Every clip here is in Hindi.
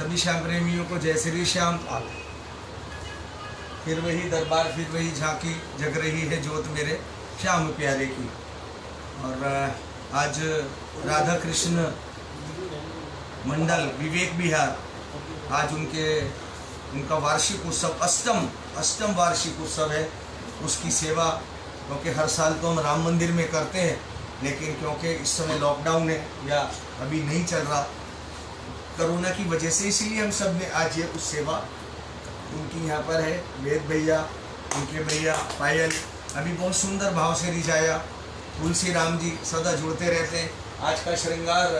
सभी श्याम प्रेमियों को जय श्री श्याम। फिर वही दरबार, फिर वही झांकी, जग रही है जोत मेरे श्याम प्यारे की। और आज राधा कृष्ण मंडल विवेक विहार, आज उनका वार्षिक उत्सव, अष्टम वार्षिक उत्सव है। उसकी सेवा क्योंकि हर साल तो हम राम मंदिर में करते हैं, लेकिन क्योंकि इस समय लॉकडाउन है या अभी नहीं चल रहा कोरोना की वजह से, इसीलिए हम सब ने आज ये उस सेवा उनकी यहाँ पर है। वेद भैया, उनके भैया पायल अभी बहुत सुंदर भाव से रिझाया। तुलसी राम जी सदा जुड़ते रहते हैं। आज का श्रृंगार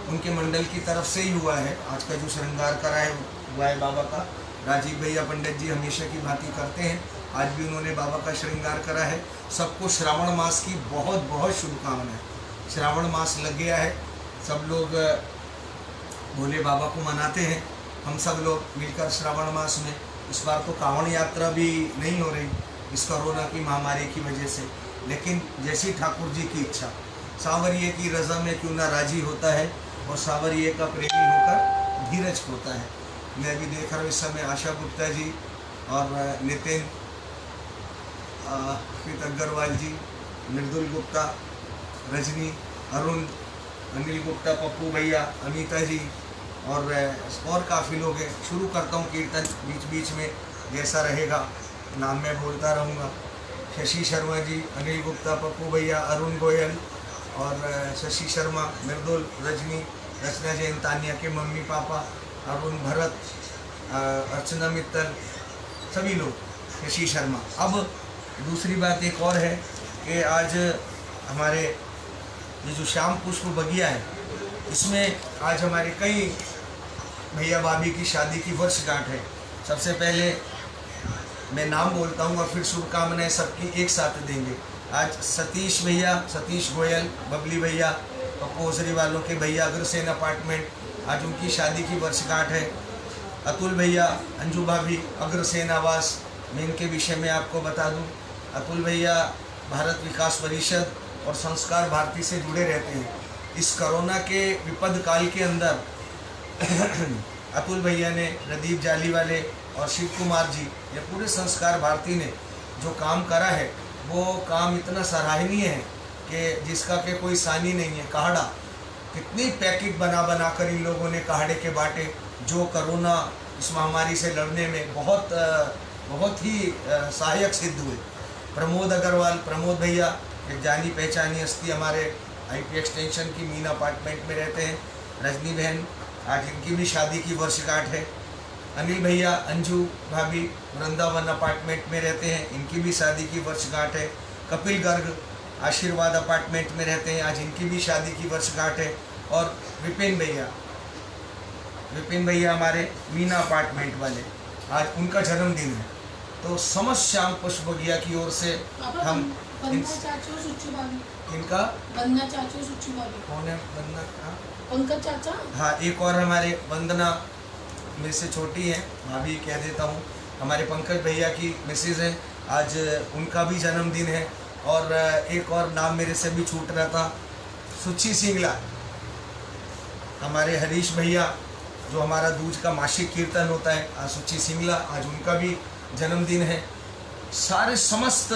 उनके मंडल की तरफ से ही हुआ है। आज का जो श्रृंगार करा है हुआ है बाबा का। राजीव भैया पंडित जी हमेशा की भांति करते हैं, आज भी उन्होंने बाबा का श्रृंगार करा है। सबको श्रावण मास की बहुत बहुत शुभकामनाएं। श्रावण मास लग गया है, सब लोग भोले बाबा को मनाते हैं। हम सब लोग मिलकर श्रावण मास में, इस बार तो कांवड़ यात्रा भी नहीं हो रही इस कोरोना की महामारी की वजह से, लेकिन जैसी ठाकुर जी की इच्छा, सांवरिये की रज़ा में क्यों ना राजी होता है और सांवरिये का प्रेमी होकर धीरज होता है। मैं अभी देख रहा हूँ इस समय आशा गुप्ता जी और नितिन फिर अग्रवाल जी, मृदुल गुप्ता, रजनी, अरुण, अनिल गुप्ता, पप्पू भैया, अनीता जी और काफ़ी लोग हैं। शुरू करता हूँ कीर्तन, बीच बीच में जैसा रहेगा नाम मैं बोलता रहूँगा। शशि शर्मा जी, अनिल गुप्ता, पप्पू भैया, अरुण गोयल और शशि शर्मा, मृदुल, रजनी, रचना जैन, तानिया के मम्मी पापा, अरुण, भरत, अर्चना मित्तल, सभी लोग, शशि शर्मा। अब दूसरी बात एक और है कि आज हमारे ये जो श्याम पुष्प बगिया है, इसमें आज हमारे कई भैया भाभी की शादी की वर्षगांठ है। सबसे पहले मैं नाम बोलता हूँ और फिर शुभकामनाएं सबकी एक साथ देंगे। आज सतीश भैया, सतीश गोयल, बबली भैया, पपोसरी वालों के भैया, अग्रसेन अपार्टमेंट, आज उनकी शादी की वर्षगांठ है। अतुल भैया, अंजू भाभी, अग्रसेन आवास, मैं इनके विषय में आपको बता दूं। अतुल भैया भारत विकास परिषद और संस्कार भारती से जुड़े रहते हैं। इस कोरोना के विपद काल के अंदर अतुल भैया ने, प्रदीप जाली वाले और शिव कुमार जी, ये पूरे संस्कार भारती ने जो काम करा है, वो काम इतना सराहनीय है कि जिसका के कोई सानी नहीं है। काढ़ा कितनी पैकेट बना बना कर इन लोगों ने काढ़े के बाटे, जो कोरोना इस महामारी से लड़ने में बहुत ही सहायक सिद्ध हुए। प्रमोद अग्रवाल, प्रमोद भैया एक जानी पहचानी हस्ती, हमारे आईपी एक्सटेंशन की मीन अपार्टमेंट में रहते हैं। रजनी बहन, आज इनकी भी शादी की वर्षगांठ है। अनिल भैया, अंजू भाभी वृंदावन अपार्टमेंट में रहते हैं, इनकी भी शादी की वर्षगांठ है। कपिल गर्ग आशीर्वाद अपार्टमेंट में रहते हैं, आज इनकी भी शादी की वर्षगांठ है। और विपिन भैया हमारे मीना अपार्टमेंट वाले, आज उनका जन्मदिन है। तो समस्त श्याम पुष्प बगिया की ओर से हम इनका वंदना चाचू सुच्ची भाभी कौन है? वंदना, पंकज चाचा, हाँ, एक और हमारे वंदना मेरे से छोटी है, भाभी कह देता हूँ, हमारे पंकज भैया की मिसेज है, आज उनका भी जन्मदिन है। और एक और नाम मेरे से भी छूट रहा था, सुच्ची सिंगला, हमारे हरीश भैया जो हमारा दूज का मासिक कीर्तन होता है, आज सुच्ची सिंगला, आज उनका भी जन्मदिन है। सारे समस्त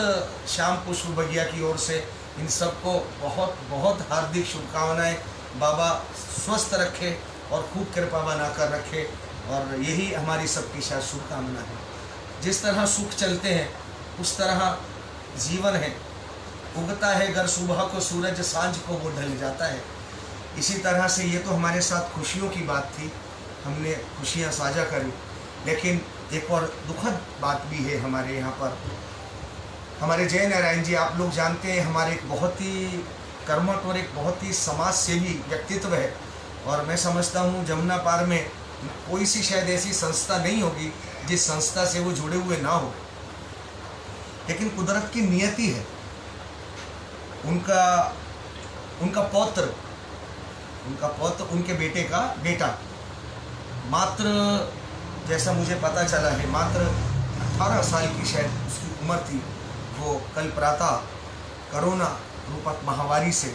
श्याम पुष्प बगिया की ओर से इन सबको बहुत बहुत हार्दिक शुभकामनाएं। बाबा स्वस्थ रखे और खूब कृपा बनाकर रखे, और यही हमारी सबकी शायद शुभकामना है। जिस तरह सुख चलते हैं उस तरह जीवन है। उगता है घर सुबह को सूरज, सांझ को वो ढल जाता है। इसी तरह से ये तो हमारे साथ खुशियों की बात थी, हमने खुशियाँ साझा करी, लेकिन एक और दुखद बात भी है हमारे यहाँ पर। हमारे जय नारायण जी, आप लोग जानते हैं, हमारे एक बहुत ही कर्मठ और एक बहुत ही समाज सेवी व्यक्तित्व है। और मैं समझता हूँ जमुना पार में कोई सी शायद ऐसी संस्था नहीं होगी जिस संस्था से वो जुड़े हुए ना हो, लेकिन कुदरत की नियति है। उनका पौत्र, उनके बेटे का बेटा, मात्र जैसा मुझे पता चला है मात्र 18 साल की शायद उसकी उम्र थी, वो कल प्रातः कोरोना रूपक महामारी से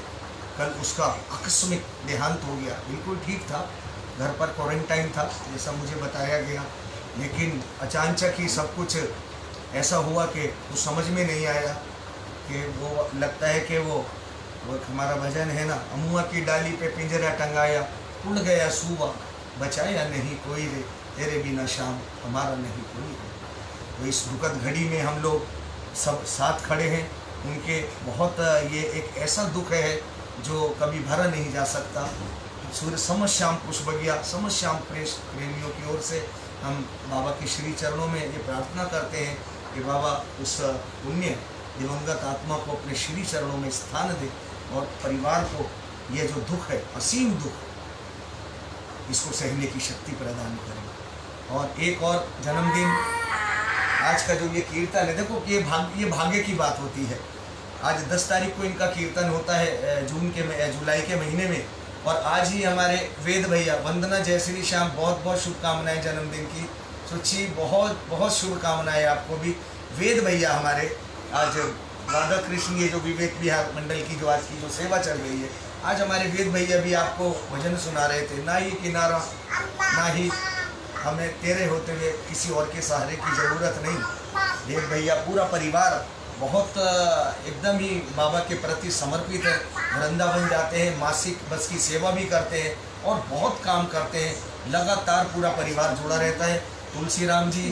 कल उसका आकस्मिक देहांत हो गया। बिल्कुल ठीक था, घर पर क्वारंटाइन था जैसा मुझे बताया गया, लेकिन अचानक ही सब कुछ ऐसा हुआ कि वो समझ में नहीं आया कि वो लगता है कि वो हमारा भजन है ना, अमुआ की डाली पे पिंजरा टंगाया, उड़ गया सूबा, बचाया नहीं कोई रे, तेरे बिना शाम हमारा नहीं कोई रे। तो इस दुखद घड़ी में हम लोग सब साथ खड़े हैं उनके। बहुत ये एक ऐसा दुख है जो कभी भरा नहीं जा सकता। सूर्य समझ श्याम पुष्पगिया समझ श्याम प्रेमियों की ओर से हम बाबा के श्री चरणों में ये प्रार्थना करते हैं कि बाबा उस पुण्य दिवंगत आत्मा को अपने श्री चरणों में स्थान दे और परिवार को ये जो दुख है, असीम दुख, इसको सहने की शक्ति प्रदान करें। और एक और जन्मदिन आज का जो ये कीर्तन है, देखो ये भाग्य की बात होती है। आज 10 तारीख को इनका कीर्तन होता है जुलाई के महीने में, और आज ही हमारे वेद भैया वंदना जय श्री श्याम, बहुत बहुत शुभकामनाएं जन्मदिन की। सुची बहुत बहुत शुभकामनाएं आपको भी। वेद भैया हमारे आज राधा कृष्ण ये जो विवेक विहार मंडल की जो आज की जो सेवा चल रही है, आज हमारे वेद भैया भी आपको भजन सुना रहे थे। ना ही किनारा ना ही हमें तेरे होते हुए किसी और के सहारे की ज़रूरत नहीं। वेद भैया पूरा परिवार बहुत एकदम ही बाबा के प्रति समर्पित है। वृंदावन जाते हैं, मासिक बस की सेवा भी करते हैं और बहुत काम करते हैं। लगातार पूरा परिवार जुड़ा रहता है। तुलसी राम जी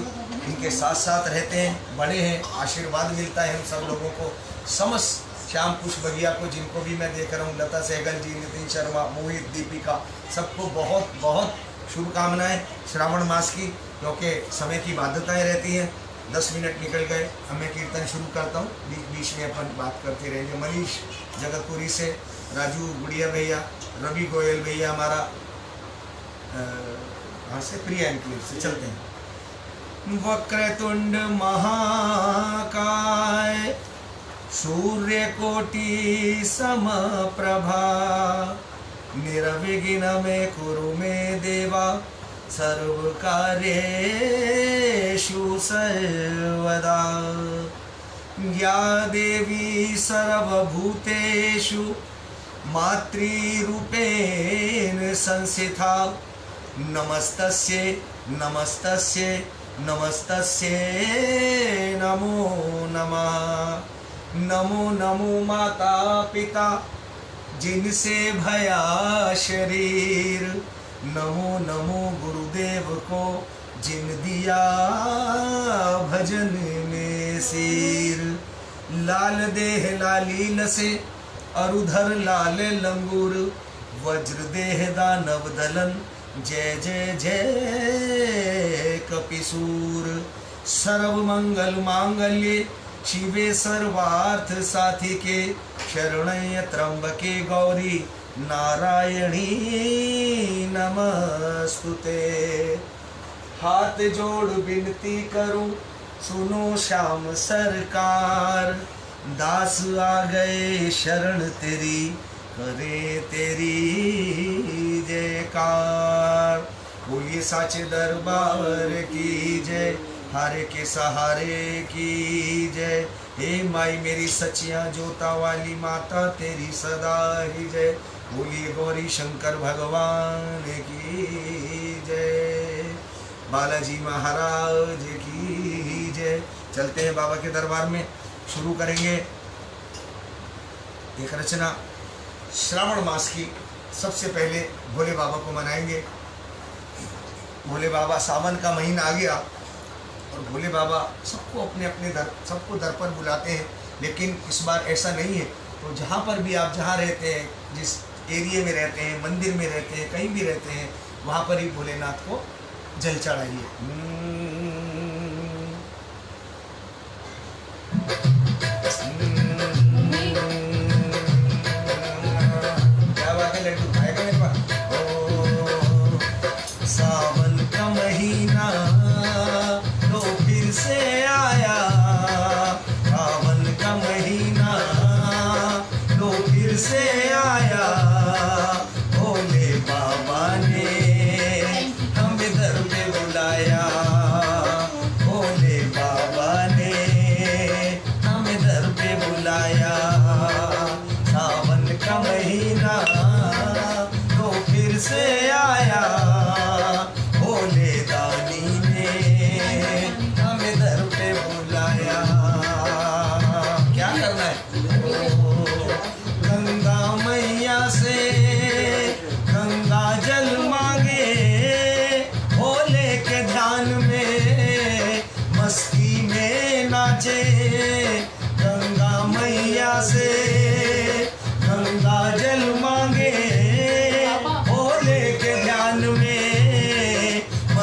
इनके साथ साथ रहते हैं, बड़े हैं, आशीर्वाद मिलता है हम सब लोगों को। समस्त श्याम पुष्पगिया को, जिनको भी मैं देख रहा हूँ, लता सहगल जी, नितिन शर्मा, मोहित, दीपिका, सबको बहुत बहुत शुभकामनाएं श्रावण मास की, क्योंकि समय की बाध्यताएँ रहती हैं। 10 मिनट निकल गए, अब मैं कीर्तन शुरू करता हूँ, बीच में अपन बात करते रहेंगे। मनीष जगतपुरी से, राजू गुड़िया भैया, रवि गोयल भैया हमारा वहाँ से, प्रिया एनक्लेव से चलते हैं। वक्रतुंड महाकाय सूर्य कोटि समप्रभा निर्विघ्न में कुरु मे देवा सर्व कार्येषु सर्वदा। या देवी सर्वभूतेषु मातृरूपेण संस्थिता नमस्तस्यै नमस्तस्यै नमस्तस्यै नमो नमः। नमो नमो माता पिता जिनसे भया शरीर, नमो नमो गुरुदेव को जिन दिया भजन में सिर। लाल देह लाली लसे अरुधर लाल लंगूर, वज्र देह दानव दलन जय जय जय कपिसूर। सर्व मंगल मांगल्ये शिवे सर्वार्थ साधिके, शरण्य त्र्यंबके गौरी नारायणी नमस्तुते। हाथ जोड़ विनती करूं सुनो श्याम सरकार, दास आ गए शरण तेरी करे तेरी जयकार। बोलिए साचे दरबार की जय, हारे के सहारे की जय। हे माई मेरी सचिया जोता वाली माता तेरी सदा ही जय। बोलिए गौरी शंकर भगवान की जय, बालाजी महाराज की जय। चलते हैं बाबा के दरबार में, शुरू करेंगे एक रचना श्रावण मास की। सबसे पहले भोले बाबा को मनाएंगे। भोले बाबा, सावन का महीना आ गया और भोले बाबा सबको अपने अपने सबको दर पर बुलाते हैं, लेकिन इस बार ऐसा नहीं है। तो जहाँ पर भी आप जहाँ रहते हैं, जिस एरिया में रहते हैं, मंदिर में रहते हैं, कहीं भी रहते हैं, वहाँ पर ही भोलेनाथ को जल चढ़ाइए। क्या बात है लड्डू, खाएगा मेरे पास? सावन का महीना तो फिर से आया, सावन का महीना तो फिर से आया। भोले बाबा ने हमें दर पे बुलाया, भोले बाबा ने हमें दर पे बुलाया।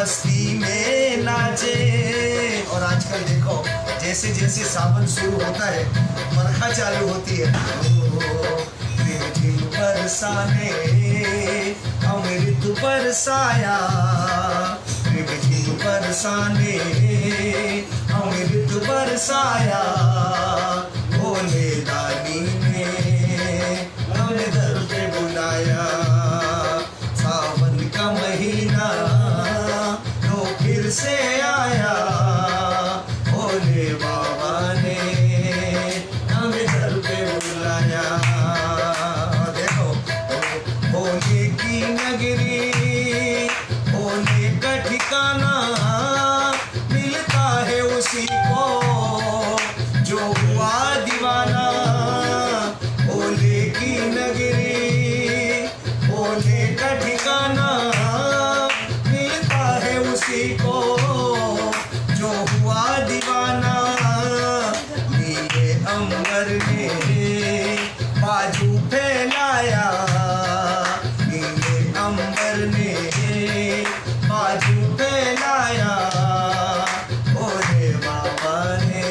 मस्ती में नाचे। और आजकल देखो जैसे जैसे सावन शुरू होता है बरखा चालू होती है, रिमझिम बरसाने अमृत बरसाया, रिमझिम बरसाने अमृत बरसाया, भोले दानी ने हमें दर पे बुलाया। सावन का महीना तो फिर से आया, भोले बाबा ने हमें दर पे बुलाया। देखो भोले की नगरी, भोले का ठिकाना मिलता है उसी को जो हुआ दीवाना। भोले की नगरी, भोले का ठिकाना मिलता है उसी को जो हुआ दीवाना। नीले अंबर ने बाजू फैलाया, नीले अंबर ने बाजू फैलाया, भोले बाबा ने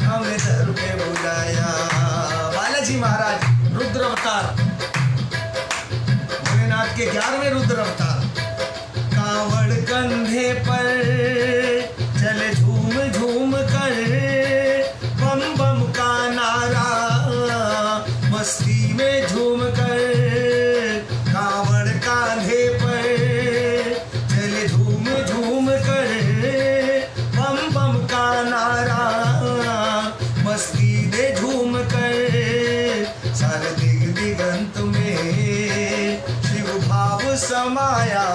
हमें दर पे बुलाया। बालाजी महाराज रुद्र अवतार, भोलेनाथ के 11वें रुद्र अवतार। कांवड़ कंधे पर चले झूम झूम कर, बम बम का नारा मस्ती में झूम कर। कांवड़ कांधे पर चले झूम झूम कर, बम बम का नारा मस्ती में झूम कर। सारे दिगंत में शिव भाव समाया,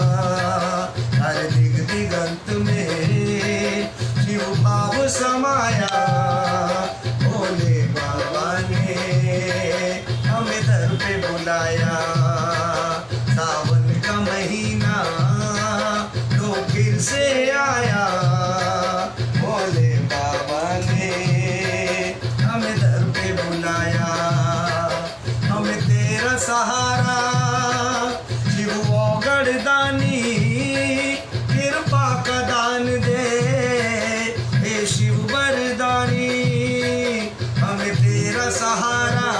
हर दिगंत में शिव भाव समाया। भोले बाबा ने हमें दर पे बुलाया। सावन का महीना तो फिर से आया, भोले बाबा ने हमें दर पे बुलाया। हमें तेरा सहारा शिव गढ़दानी, कृपा का दान दे हे शिव वरदानी। हमें तेरा सहारा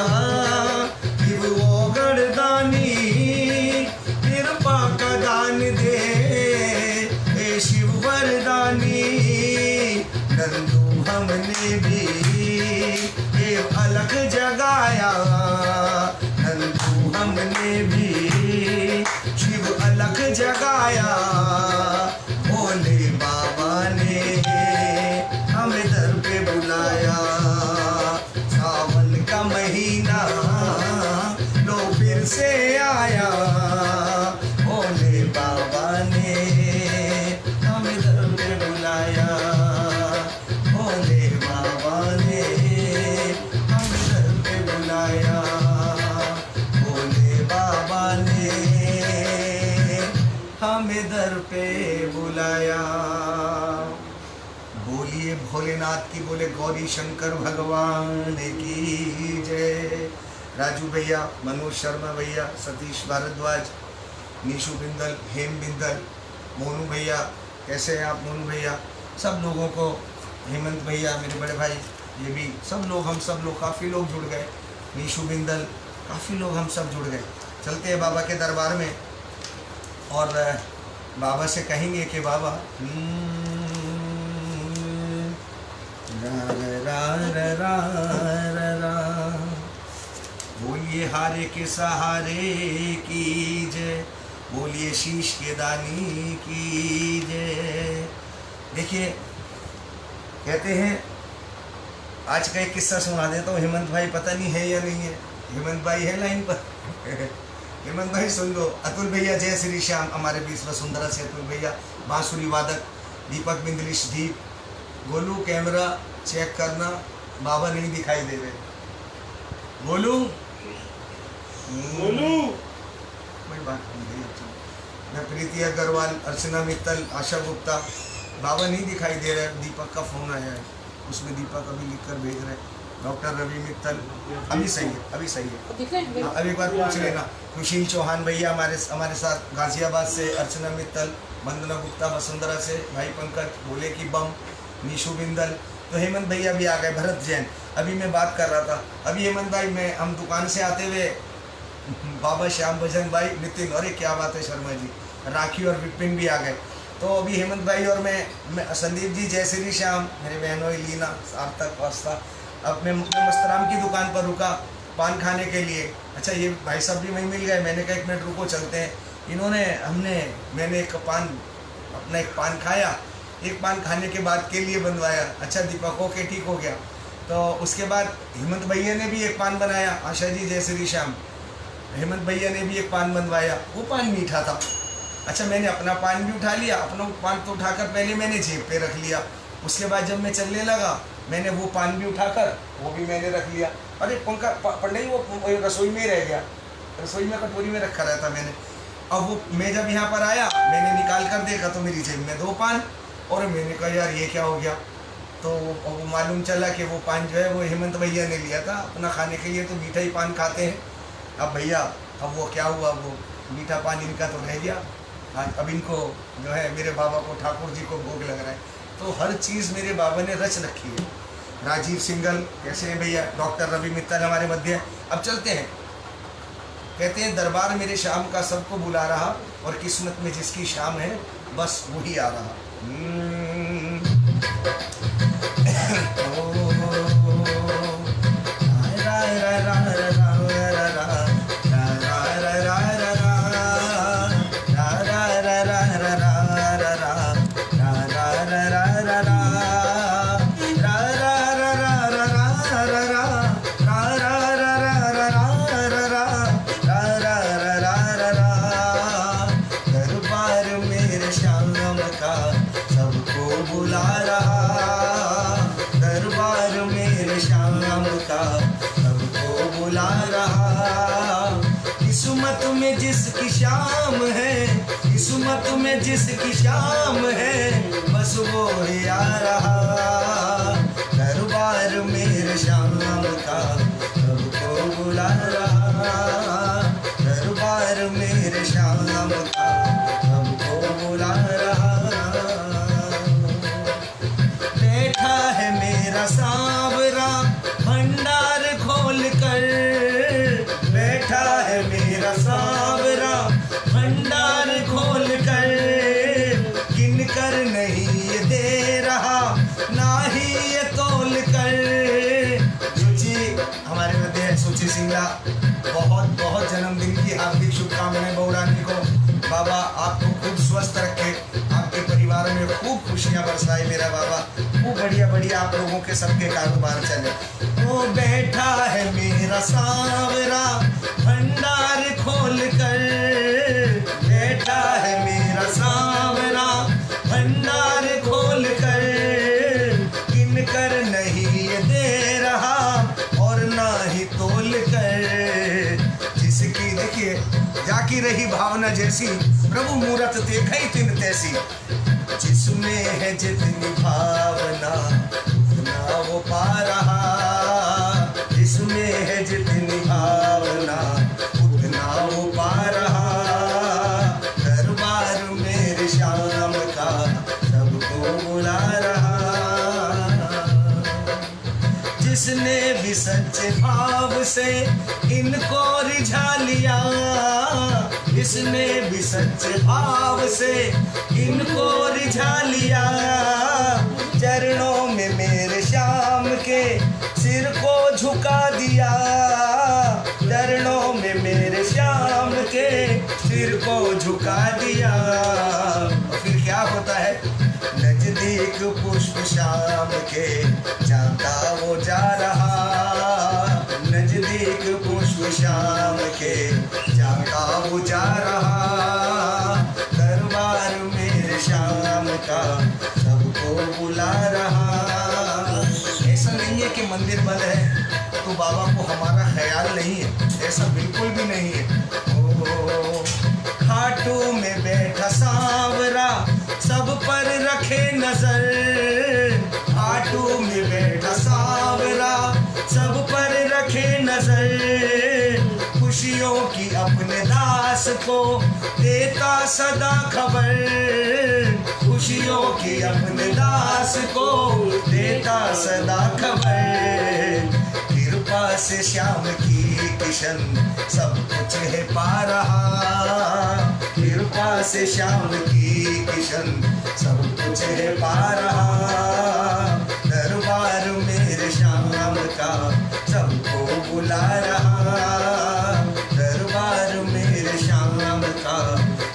शिव गढ़दानी, कृपा का दान दे हे शिव वरदानी। नंदू हमने भी ये अलग जगाया, नंदू हमने भी शिव अलग जगाया। भोले बाबा ने हमें दर पे बुलाया। सावन का महीना लो फिर से आया, भोले बाबा ने हमें दर पे बुलाया। भोले बाबा ने हमें दर पे बुलाया, भोले बाबा ने हमें दर पे बुलाया। बोलिए भोलेनाथ की, बोले गौरी शंकर भगवान की जय। राजू भैया, मनोज शर्मा भैया, सतीश भारद्वाज, निशु बिंदल, हेम बिंदल, मोनू भैया, कैसे हैं आप मोनू भैया? सब लोगों को, हेमंत भैया मेरे बड़े भाई, ये भी सब लोग, हम सब लोग काफ़ी लोग जुड़ गए। निशु बिंदल, काफ़ी लोग हम सब जुड़ गए। चलते हैं बाबा के दरबार में और बाबा से कहेंगे कि बाबा बोलिए हारे के सहारे की जय, बोलिए शीश के दानी की जय। देखिए कहते हैं, आज का एक किस्सा सुना देता हूँ। हेमंत भाई पता नहीं है या नहीं है, हेमंत भाई है लाइन पर? हेमंत भाई सुन लो। अतुल भैया, जय श्री श्याम, हमारे बीच वसुंधरा से अतुल भैया, बांसुरी वादक दीपक बिंदलिश दीप, गोलू कैमरा चेक करना, बाबा नहीं दिखाई दे रहे। गोलू गोलू कोई बात नहीं। मैं प्रीति अग्रवाल, अर्चना मित्तल, आशा गुप्ता, बाबा नहीं दिखाई दे रहे। दीपक का फ़ोन आया है, उसमें दीपक अभी लिख कर भेज रहे हैं। डॉक्टर रवि मित्तल, अभी सही है, अभी सही है। दिख रहे हैं? हाँ, अब एक बार पूछ लेना। सुशील चौहान भैया हमारे साथ गाजियाबाद से, अर्चना मित्तल, वंदना गुप्ता वसुंधरा से, भाई पंकज बोले कि बम, नीशू बिंदल, तो हेमंत भैया भी आ गए, भरत जैन। अभी मैं बात कर रहा था, अभी हेमंत भाई हम दुकान से आते हुए बाबा श्याम भजन भाई, नितिन, अरे क्या बात है शर्मा जी, राखी और विपिन भी आ गए। तो अभी हेमंत भाई और मैं संदीप जी, जय श्री श्याम, मेरे बहनों लीना, सार्थक, वास्ता, अब मैं मस्तराम की दुकान पर रुका पान खाने के लिए। अच्छा, ये भाई साहब भी वहीं मिल गए, मैंने कहा 1 मिनट रुको, चलते हैं। मैंने एक पान खाया, एक पान खाने के बाद के लिए बनवाया। अच्छा दीपक, ओके ठीक हो गया। तो उसके बाद हेमंत भैया ने भी एक पान बनाया, आशा जी जय श्री श्याम, हेमंत भैया ने भी एक पान बनवाया, वो पान मीठा था। अच्छा, मैंने अपना पान भी उठा लिया, अपना पान तो उठाकर पहले मैंने जेब पे रख लिया, उसके बाद जब मैं चलने लगा मैंने वो पान भी उठाकर वो भी मैंने रख लिया। अरे पंखा पंडई वो रसोई में रह गया, रसोई में कटोरी में रखा रहता मैंने। अब वो मैं जब यहाँ पर आया मैंने निकाल कर देखा तो मेरी जेब में 2 पान, और मैंने कहा यार ये क्या हो गया। तो वो मालूम चला कि वो पान जो है वो हेमंत भैया ने लिया था अपना खाने के लिए, तो मीठा ही पान खाते हैं। अब भैया अब वो क्या हुआ, वो मीठा पान इनका तो रह गया। अब इनको जो है मेरे बाबा को, ठाकुर जी को भोग लग रहा है। तो हर चीज़ मेरे बाबा ने रच रखी है। राजीव सिंगल कैसे हैं भैया, डॉक्टर रवि मित्तल हमारे मध्य। अब चलते हैं, कहते हैं दरबार मेरे शाम का सबको बुला रहा, और किस्मत में जिसकी शाम है बस वही आ रहा। किस्मत में जिसकी शाम है, किस्मत में जिसकी शाम है बस वो ही आ रहा। दरबार मेरे शाम का सबको बुला रहा, दरबार मेरे शाम का सबको बुला रहा। बैठा है मेरा सांवरा भंडार खोल कर, बैठा है मेरा सांवरा भंडार खोल कर, गिन कर नहीं ये दे रहा ना ही ये तोल कर। सुची हमारे मध्य है, सुची सिंगला, बहुत बहुत जन्मदिन की हार्दिक शुभकामनाएं बउरानी को। बाबा आपको खूब स्वस्थ रखे, आपके परिवार में खूब खुशियां बरसाए मेरा बाबा, खूब बढ़िया बढ़िया आप लोगों के सबके कारोबार चले। वो बैठा है मेरा सांवरा भंडार खोल कर, बैठा है मेरा सांवरा भंडार खोल कर, गिन कर नहीं ये दे रहा और ना ही तोल कर। जिसकी देखिए जाकी रही भावना जैसी, प्रभु मूरत देखई तिन तैसी। जिसमें है जितनी भावना उतना वो पा रहा, जिसमें है जितनी भावना उतना वो पा रहा। दरबार मेरे शाम का सबको बुला रहा। जिसने भी सच्चे भाव से इनको रिझा लिया, जिसने भी सच्चे भाव से इनको रिझा लिया, चरणों में मेरे श्याम के सिर को झुका दिया, चरणों में मेरे श्याम के सिर को झुका दिया। फिर क्या होता है, नजदीक पुष्प श्याम के जाता वो जा रहा, नजदीक पुष्प श्याम के जाता वो जा रहा। दरबार मेरे श्याम का सबको बुला रहा। ऐसा नहीं है कि मंदिर बंद है तो बाबा को हमारा ख्याल नहीं है, ऐसा बिल्कुल भी नहीं है। ओ खाटू में बैठा सांवरा सब पर रखे नजर, खाटू में बैठा सांवरा दास को देता सदा खबर, खुशियों की अपने दास को देता सदा खबर। कृपा से श्याम की किशन सब कुछ है पा रहा, कृपा से श्याम की किशन सब कुछ है पा रहा। दरबार मेरे श्याम का सबको बुला रहा, दरबार मेरे श्याम का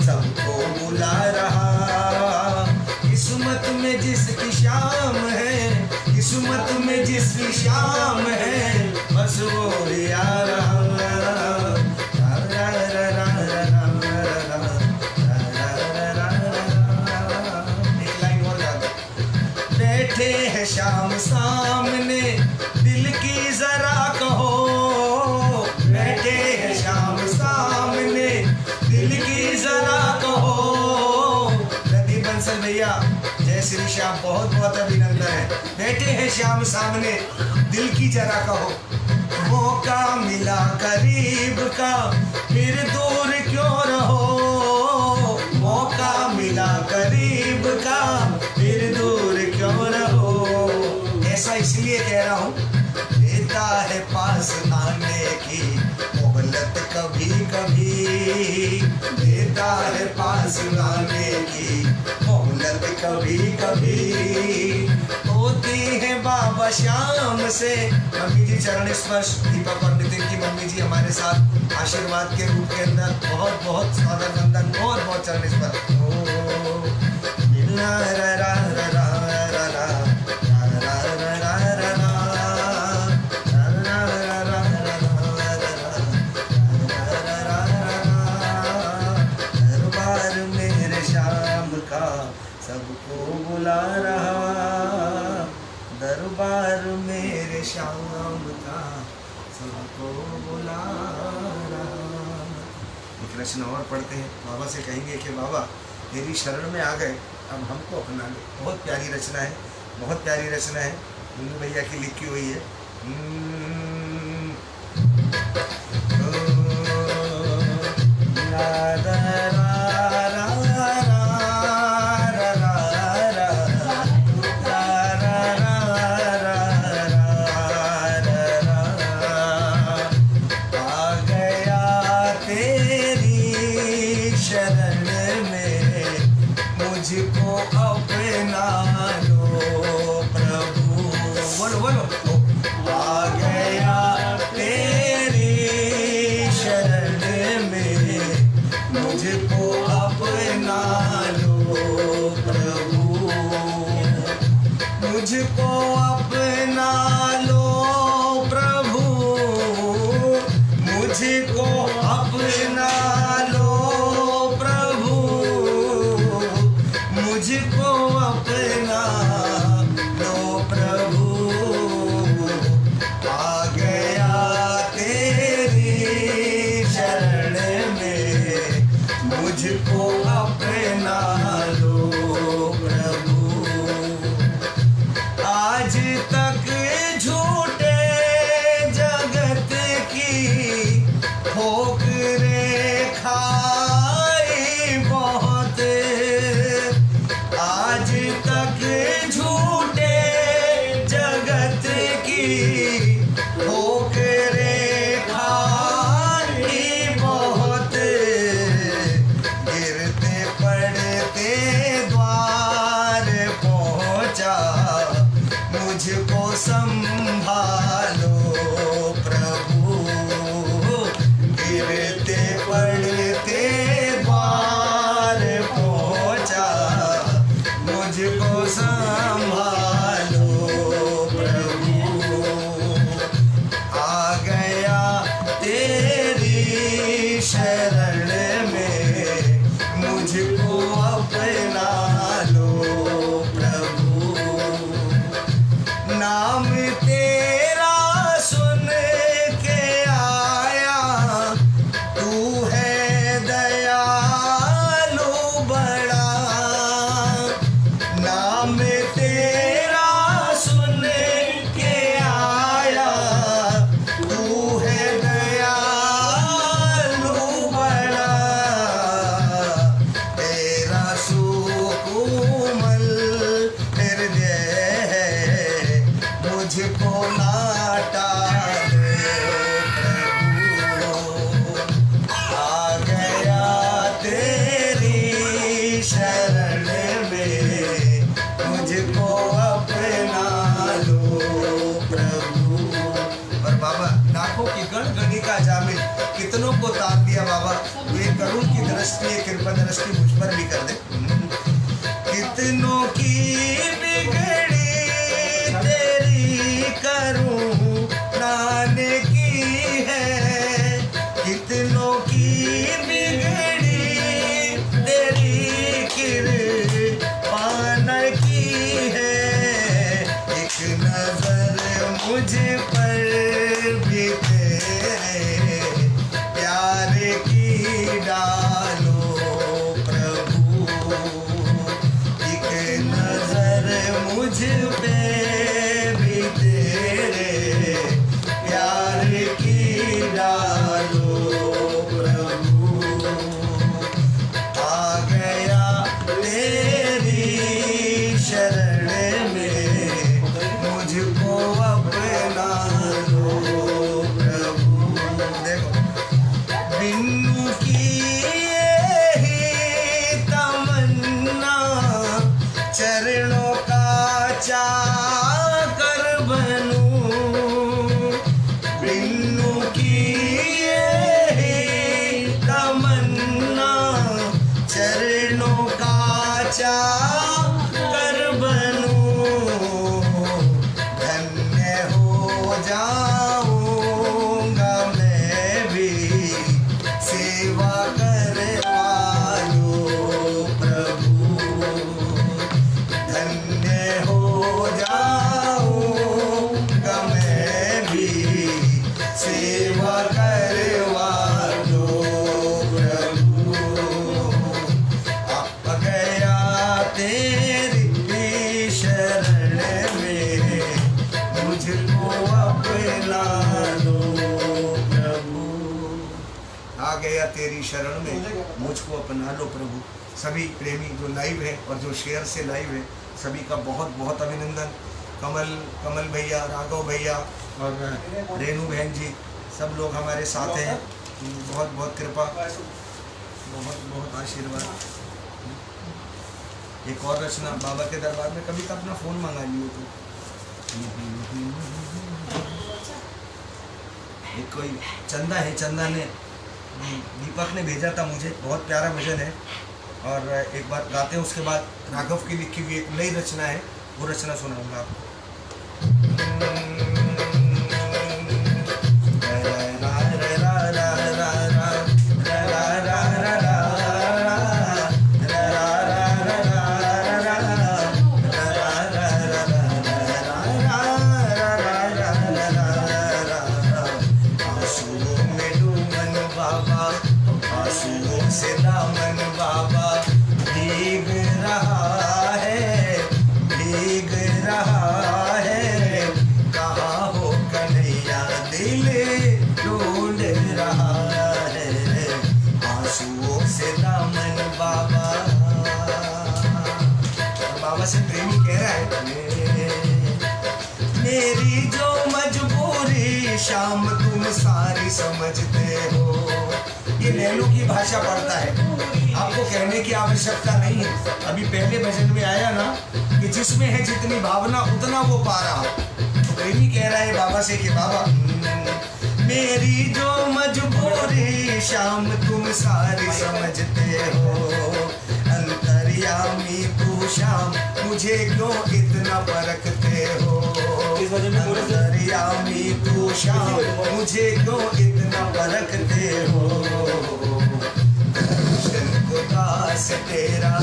सबको बुला रहा। किस्मत में जिसकी श्याम है, किस्मत में जिसकी श्याम है, बस वो ही आ रहा। एक लाइन और गा दो। बैठे हैं श्याम सामने, दिल की जरा कहो, बैठे हैं श्याम सामने, दिल की जरा कहो। प्रदीप बंसल भैया, जय श्री श्याम, बहुत बहुत अभिनंदन है। बैठे हैं श्याम सामने, दिल की जरा कहो। मौका मिला करीब का, फिर दूर क्यों रहो, मौका मिला करीब का, फिर दूर क्यों रहो। ऐसा इसलिए कह रहा हूँ, देता है पास आने की मोहलत कभी कभी, देता है पास आने की मोहलत कभी कभी। होती है बाबा श्याम से। मम्मी जी चरण स्पर्श, दीपक और नितिन की मम्मी जी हमारे साथ आशीर्वाद के रूप के अंदर बहुत बहुत सादर वंदन, बहुत बहुत चरण स्पर्श। दरबार मेरे श्याम का सबको बुला रहा, दरबार मेरे श्याम का सबको बुला रहा। एक रचना और पढ़ते हैं, बाबा से कहेंगे कि बाबा तेरी शरण में आ गए, अब हमको अपना ले। बहुत प्यारी रचना है, बहुत प्यारी रचना है, मुन्नू भैया की लिखी हुई है। मुझको अपना लो प्रभु, बोलो बोलो। आ गया तेरी शरण में, मुझको अपना लो प्रभु, मुझको अपना लो प्रभु, मुझको अपना लो प्रभु, मुझको अपना लो प्रभु। आ गया तेरी शरण में, मुझको अपना लो प्रभु। आज तक झूठे जगत की ठोकरें खाई बहुत, आज तक झूठे जगत की ठोकरें खाई बहुत। गिरते पड़ते द्वार पहुंचा, मुझको संभालो प्रभु। गिरते पड़ते द्वार पहुंचा, मुझको संभालो प्रभु। आ गया तेरी शरण में, मुझको अपना लो प्रभु। नाम तेरा सुकोमल हृदय है, मुझको ना टाले प्रभु। आ गया तेरी शरण में, मुझको अपना लो प्रभु। और बाबा लाखों की गणगणिका जामिल कितनों को ताप दिया बाबा, ये करुण की दृष्टि, ये कृपा दृष्टि मुझ पर भी कर दे। कितनों की बिगड़ी तेरी करुणा ने की है, कितनों की बिगड़ी तेरी कृपा ने की है। एक नजर मुझ पर भी तेरे प्यार की डालो प्रभु। एक नजर मुझ पे भी तेरे प्यार की डालो प्रभु। आ गया तेरी शरण में, मुझको अपना लो प्रभु। देखो बिन्नू की यही तमन्ना, चरणों का चाकर बनूं। बिन्नू की यही तमन्ना, चरणों का चाकर बनूं। धन्य हो जाऊंगा मैं भी सेवा करवालो प्रभु। धन्य हो जाऊंगा मैं भी सेवा करवालो प्रभु। आ गया तेरी शरण में, मुझको अपना लो प्रभु। आ गया तेरी शरण में, मुझको अपना लो प्रभु। सभी प्रेमी जो लाइव है और जो शेयर से लाइव है, सभी का बहुत बहुत अभिनंदन। कमल भैया, राघव भैया और रेनू बहन जी, सब लोग हमारे साथ हैं। बहुत बहुत कृपा, बहुत बहुत आशीर्वाद। एक और रचना बाबा के दरबार में, कभी तो अपना फ़ोन मंगा लियो तो। एक कोई चंदा है, चंदा ने, दीपक ने भेजा था मुझे, बहुत प्यारा भजन है। और एक बार गाते हैं, उसके बाद राघव की लिखी हुई एक नई रचना है, वो रचना सुनाऊंगा आपको। आंसुओं से दामन बाबा भीग रहा है, भीग रहा है। कहाँ हो कन्हैया दिल ढूंढ रहा है, आंसुओं से दामन बाबा। बाबा से प्रेमी कह रहा है, मेरी जो मजबूरी शाम तुम सारी समझते हो। ये लैलू की भाषा पढ़ता है, आपको कहने की आवश्यकता नहीं है। अभी पहले भजन में आया ना कि जिसमें है जितनी भावना उतना वो पा रहा। तो प्रेमी कह रहा है बाबा से कि बाबा मेरी जो मजबूरी शाम तुम सारी समझते हो। अंतर्यामी तू शाम मुझे क्यों इतना परखते हो। अंतर्यामी तू शाम मुझे क्यों इतना परखते हो। दर्शन को दास तेरा,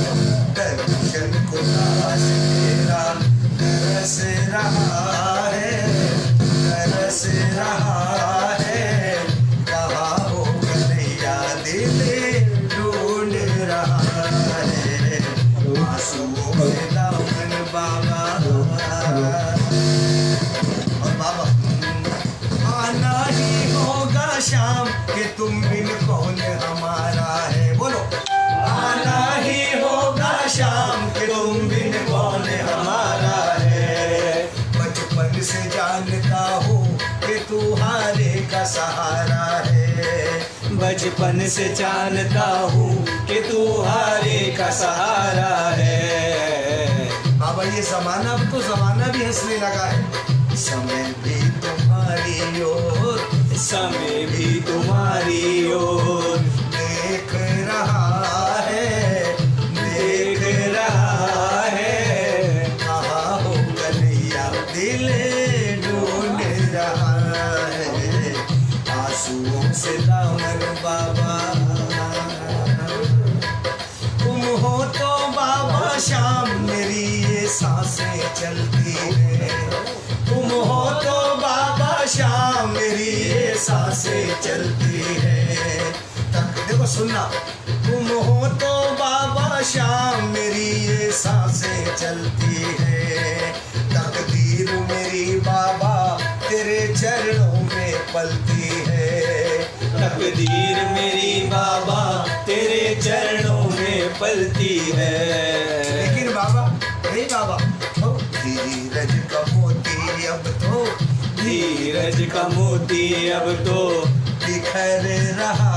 दर्शन को दास तेरा तरस रहा है, तरस रहा है। कहाँ हो कन्हैया दिल ढूंढ रहा है, आंसुओं से दामन बाबा। और बाबा आना ही होगा शाम कि तुम बिन कौन हमारा है। बोलो आना ही होगा सहारा है। बचपन से जानता हूँ कि तू हारे का सहारा है। बाबा ये जमाना, अब तो जमाना भी हंसने लगा है। समय भी तुम्हारी ओर, समय भी तुम्हारी ओर देख रहा है, देख रहा है। कहाँ हो कन्हैया दिल ढूंढ रहा है। आंसुओं से दामन बाबा, तुम हो तो बाबा शाम मेरी ये सांसें चलती है। तुम हो तो बाबा शाम मेरी ये सांसें चलती है। तक देखो सुनना, तुम हो तो बाबा शाम मेरी ये सांसें चलती है। तकदीर मेरी बाबा तेरे चरणों में पलती है। तकदीर मेरी बाबा तेरे चरणों में पलती है। लेकिन बाबा, हे बाबा, ओ धीरज का मोती अब तो, धीरज का मोती अब तो बिखर रहा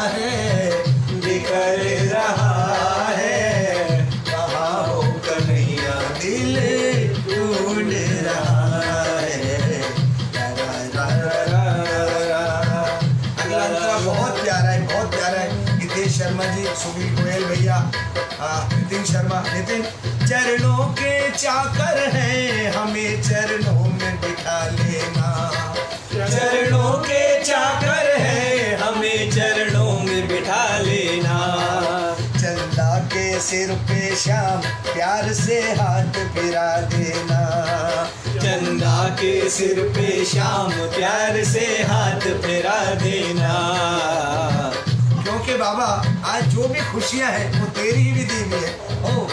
है, बिखर रहा है। कहाँ हो कन्हैया दिल ढूंढ रहा है। अगला अंतरा बहुत प्यारा है, बहुत प्यारा है। नितेश शर्मा जी, सुनील गोयल भैया, नितिन शर्मा। नितिन, चरणों के चाकर हैं हमें चरणों में बिठा लेना। चरणों के चाकर है हमें चरणों में बिठा लेना। चंदा के सिर पे शाम प्यार से हाथ फिरा देना। चंदा के सिर पे शाम प्यार से हाथ फिरा देना। क्योंकि बाबा आज जो भी खुशियां हैं वो तेरी ही दी हुई है। ओ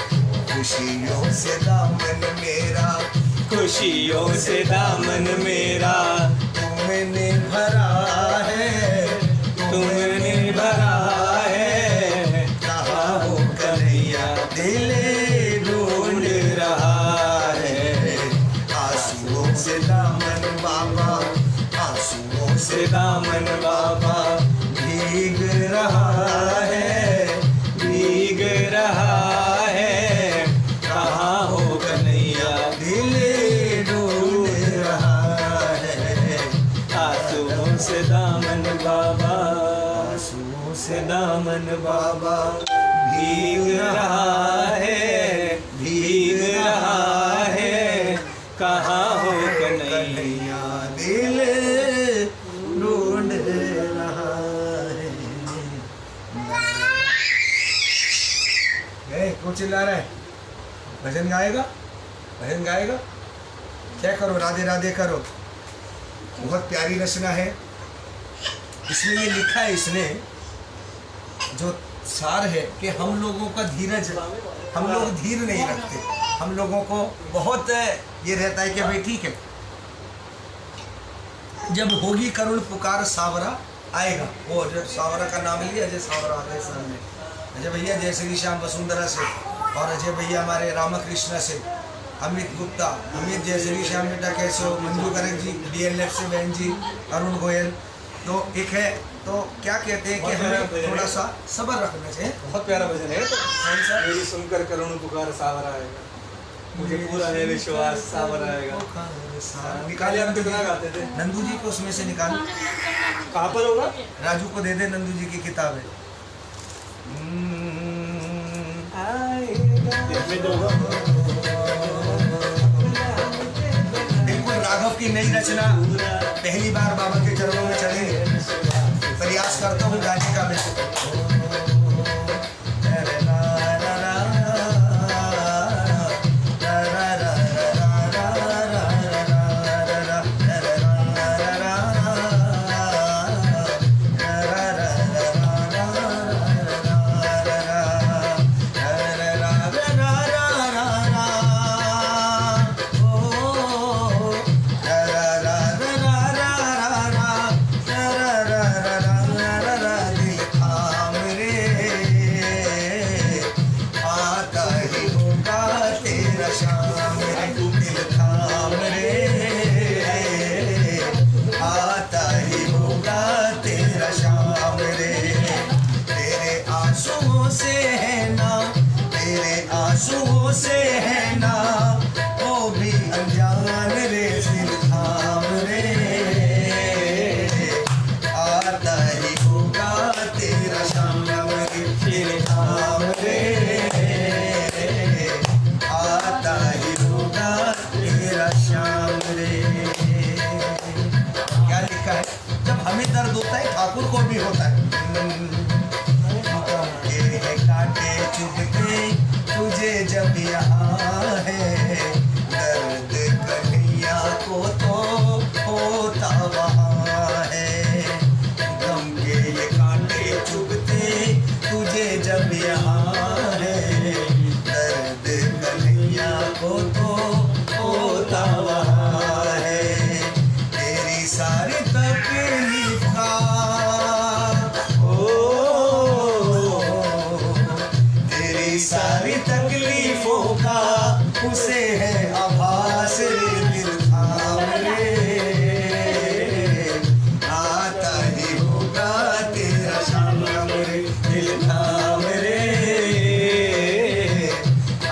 खुशियों से दामन मेरा, खुशियों से दामन मेरा तुमने भरा है, तुमने भरा है। कहाँ हो कन्हैया दिल ढूंढ रहा है। आंसुओं से दामन बाबा, आंसुओं से से दामन बाबा भीग रहा है, भीग रहा है। कहाँ हो कन्हैया दिल ढूंढ रहा है। आंसुओं से दामन बाबा, आंसुओं से से दामन बाबा भीग भीग रहा है, भीग रहा है। कहाँ हो कन्हैया कन्हैया दिल ढूंढ रहा है। क्यों चिल्ला रहा है? भजन गाएगा, भजन गाएगा। क्या करो, राधे राधे करो। बहुत प्यारी रचना है। इसमें ये लिखा है, इसने जो सार है कि हम लोगों का धीरज, हम लोग धीर नहीं रखते। हम लोगों को बहुत ये रहता है कि भाई ठीक है, जब होगी करुण पुकार सावरा आएगा। वो जो सावरा का नाम लिया, अजय सावरा आ गए सामने। अजय भैया जय श्री श्याम वसुंधरा से, और अजय भैया हमारे रामकृष्णा से, अमित गुप्ता, अमित जय श्री श्याम बेटा कैसे हो, मंजू गर्ग जी DLF से, बहन जी अरुण गोयल। तो एक है, तो क्या कहते हैं कि हमें थोड़ा सा सब्र रखना चाहिए। बहुत प्यारा भजन है। कौन सा? मेरी सुनकर करुण पुकार सावर आएगा, मुझे पूरा है विश्वास सावर आएगा। निकाले, हम कितना गाते थे। नंदू जी को उसमें से निकाल, कहाँ पर होगा? राजू को दे दे, नंदू जी की किताब है। इसमें तो होगा। बिल्कुल राघव की नई रचना, पहली बार बाबा के चरणों में चढ़ेंगे। प्रयास करता हूँ गाने का मैं। आंसुओं से है ना वो भी अनजान रे सिर थाम रे आता ही होगा तेरा शाम रे सिर थाम रे आता ही होगा तेरा शाम रे। क्या लिखा है? जब हमें दर्द होता है ठाकुर को भी होता है। काटे चुभते तुझे जब यहाँ है दर्द कन्हैया को तो होता वहाँ है। गम के ये काटे चुभते तुझे जब यहाँ है दर्द कन्हैया को तो होता वहाँ है। तेरी सारी तकलीफ का सारी तकलीफों का उसे है आभास रे दिल थाम रे आता ही होगा तेरा शाम रे दिल थाम रे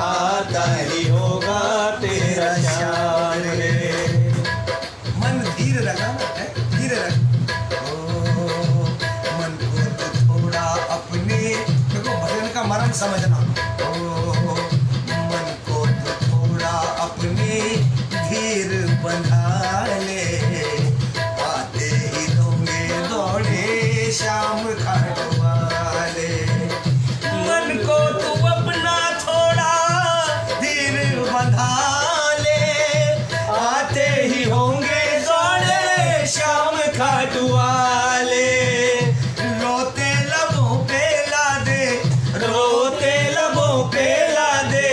आता ही होगा तेरा शाम रे। मन धीर रखना है, धीर रख मन को तो थोड़ा अपने देखो भजन का मर्म समझना। मन को तो थोड़ा अपने धीर बंधा ले आते ही दोगे दौड़े शाम घाट वाले। मन को तू अपना थोड़ा धीर बंधा ले आते ही होंगे दौड़े शाम घाट वाले। रोते लबों पे ला दे रोते लबों पे ला दे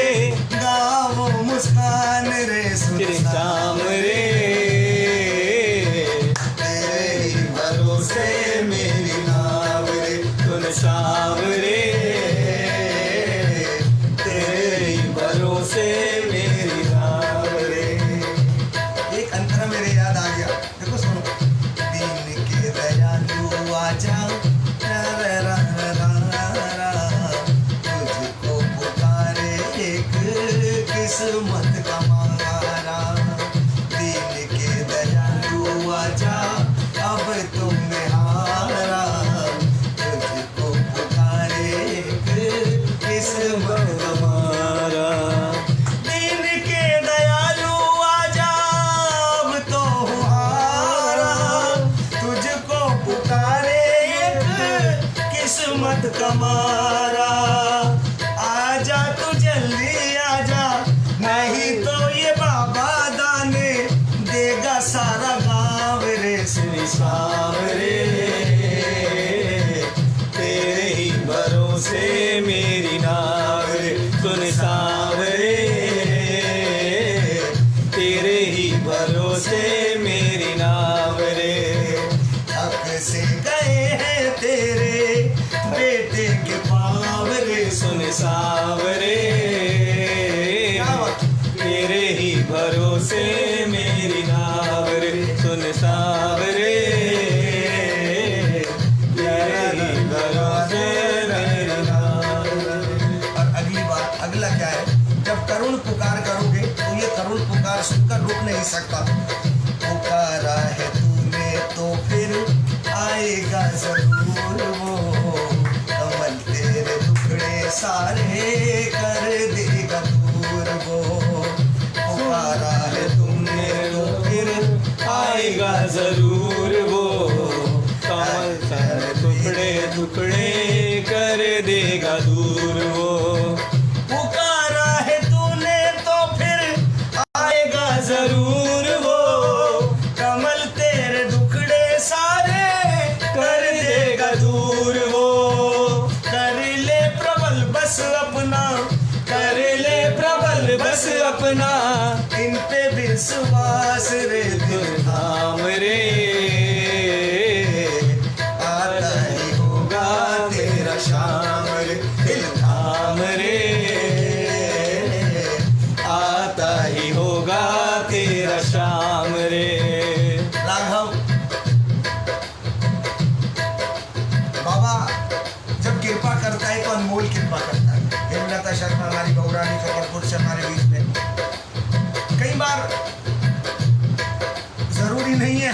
गावो मुस्कान रे सुनसान रे तेरे ही भरोसे मेरी नाव रे सुनसान रे तेरे ही भरोसे मेरी नाव रे। एक अंतरा मेरे याद आ गया, देखो सुनो। दीन के दयालु आजा तुझको पुकारे एक किस्मत का मारा। दीन के दयालु आजा अब तुमने हारा तुझको पुकारे एक किस्मत का मारा। दीन के दयालु आजा अब तो हारा तुझको पुकारे एक किस्मत का मारा। आजा तू जल्दी आजा नहीं तो ये बाबा दाने देगा सारा गाँव रे श्री शाम रे तेरे ही भरोसे मेरी नाव रे सुन शाम रे तेरे ही भरोसे मेरी नाव रे। थक से गए हैं तेरे बेटे के पाँव रे सुन सावरे तेरे ही भरोसे मेरी नाव रे सुन सावरे तेरे ही भरोसे मेरी नाव रे। और अगली बात अगला क्या है? जब करुण पुकार करोगे तो ये करुण पुकार सुनकर रुक नहीं सकता। पुकारा है तूने तो फिर आएगा जरूर वो कमल तेरे टुकड़े सारे कर देगा दूर वो। पुकारा है तुमने तो फिर आएगा जरूर वो कमल तेरे टुकड़े टुकड़े कर देगा दूर वो। पुकारा है तूने तो फिर आएगा जरूर वो कमल तेरे टुकड़े सारे कर देगा दूर वो। कर ले प्रबल बस अपना कर ले प्रबल बस अपना इन पे विश्वास रे दिल थाम रे आता ही होगा तेरा शाम रे दिल थाम रे आता ही होगा तेरा शाम रे। राघव बाबा जब कृपा करता है तो अनमोल कृपा करता है। हेमलता शर्मा हमारी गौरानी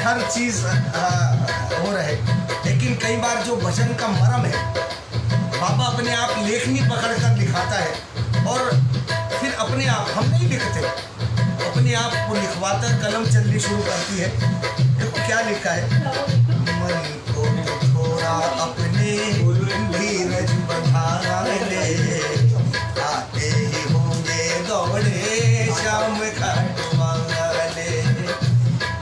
हर चीज़ हो रहे, लेकिन कई बार जो भजन का मर्म है बाबा अपने आप लेखनी पकड़कर दिखाता है और फिर अपने आप, हम नहीं लिखते, अपने आप को लिखवाकर कलम चलनी शुरू करती है। देखो क्या लिखा है, मन को थोड़ा अपने धीरज बढ़ा ले, आते ही होंगे दौड़े शाम घाट वाले।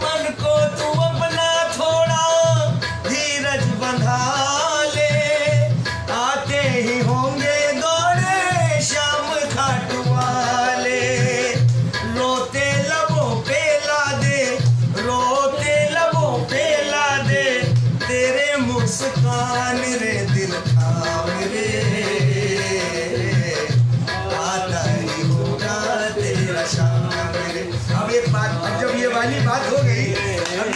मन को तू अपना थोड़ा धीरज बंधा ले, आते ही होंगे दौड़े शाम घाट वाले। रोते लबों पे ला दे, रोते लबों पे ला दे, तेरे मुस्कान रे दिल थाम रे, आता ही होगा तेरा शाम रे। अब एक बात, अब जब ये वाली बात हो गई,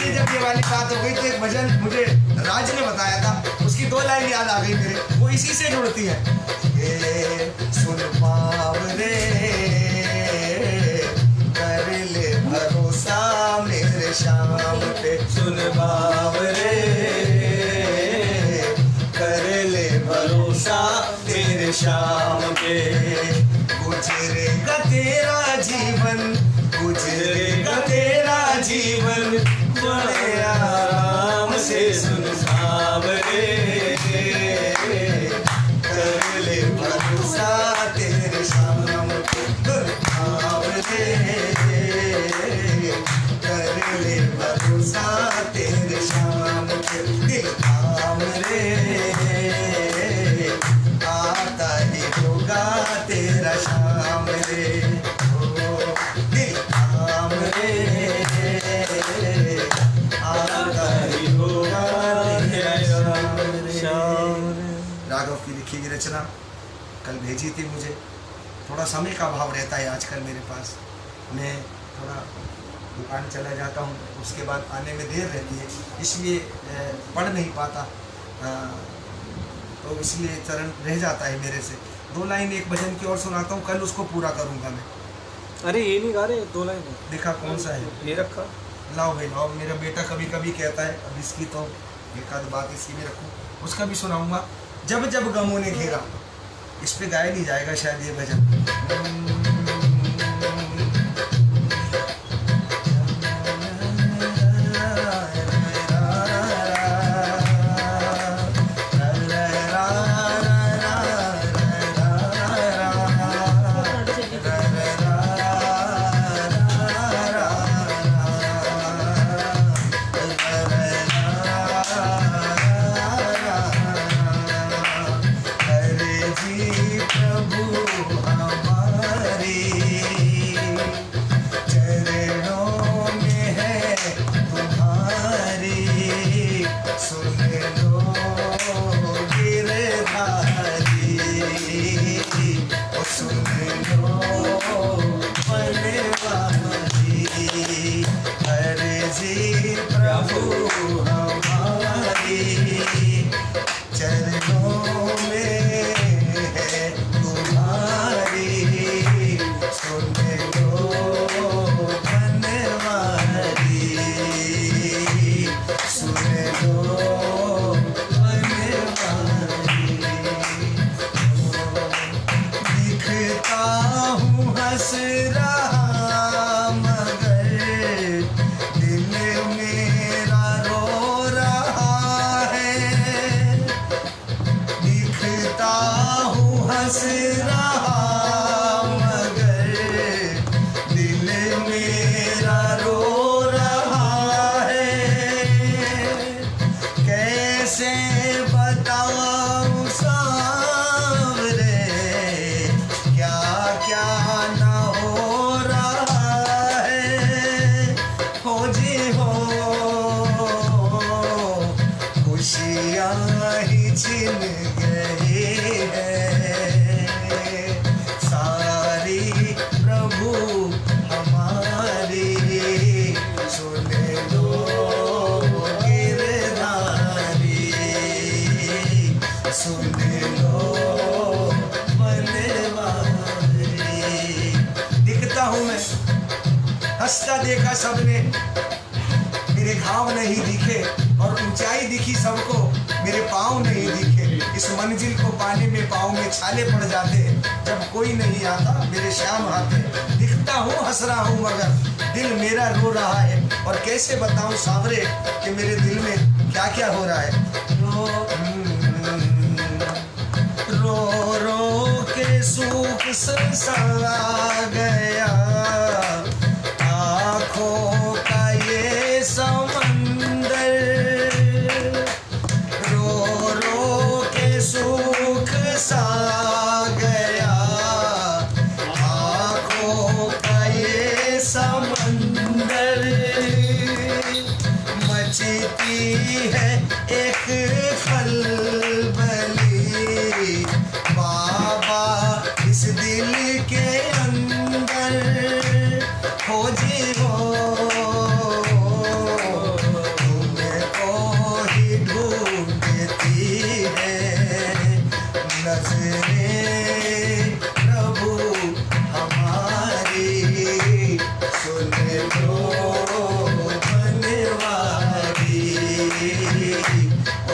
जब ये वाली बात हो गई तो एक भजन मुझे राज ने बताया था, उसकी 2 लाइन याद आ गई मेरे, वो इसी से जुड़ती है। ये सुन पावरे कर ले भरोसा मेरे शाम पे, सुन बावरे कर ले भरोसा तेरे शाम पे। गुजरेगा तेरा जीवन, गुजरेगा तेरा जीवन, बड़े आराम से सुन बावरे कर ले भरोसा तेरे शाम पे। गुरबावरे कर ले भरोसा तेरे शाम पे। दिल थाम रे, आता ही होगा तेरा शाम रे, ओ दिल थाम रे, आता ही होगा तेरा शाम रे। राघव की लिखी हुई रचना कल भेजी थी मुझे। थोड़ा समय का अभाव रहता है आजकल मेरे पास, मैं थोड़ा दुकान चला जाता हूँ, उसके बाद आने में देर रहती है, इसलिए पढ़ नहीं पाता, तो इसलिए चरण रह जाता है मेरे से। 2 लाइन एक भजन की और सुनाता हूँ, कल उसको पूरा करूँगा मैं। अरे ये नहीं गा रहे 2 लाइन देखा कौन सा है, ये रखा। लाओ भाई लाओ, मेरा बेटा कभी कभी कहता है, अब इसकी तो एक आध बात इसी में रखूँ, उसका भी सुनाऊँगा। जब जब गमों ने घेरा, इस पे गाया नहीं जाएगा शायद ये भजन। हंसता देखा सबने, मेरी मेरे घाव नहीं दिखे और ऊंचाई दिखी सबको, मेरे पाँव नहीं दिखे। इस मंजिल को पाने में पाँव में छाले पड़ जाते, जब कोई नहीं आता मेरे श्याम आते। दिखता हूँ हंस रहा हूँ मगर दिल मेरा रो रहा है, और कैसे बताऊँ सावरे कि मेरे दिल में क्या क्या हो रहा है। रो रो के सूख सा गया आँखों का ये समंदर, रो रो के सूख सा गया आँखों का ये समंदर। मचती है एक खलबली बाबा इस दिल के अंदर, खोजी हो तुमको ही ढूंढती है नजरें प्रभु हमारी, सुन लो बनवारी,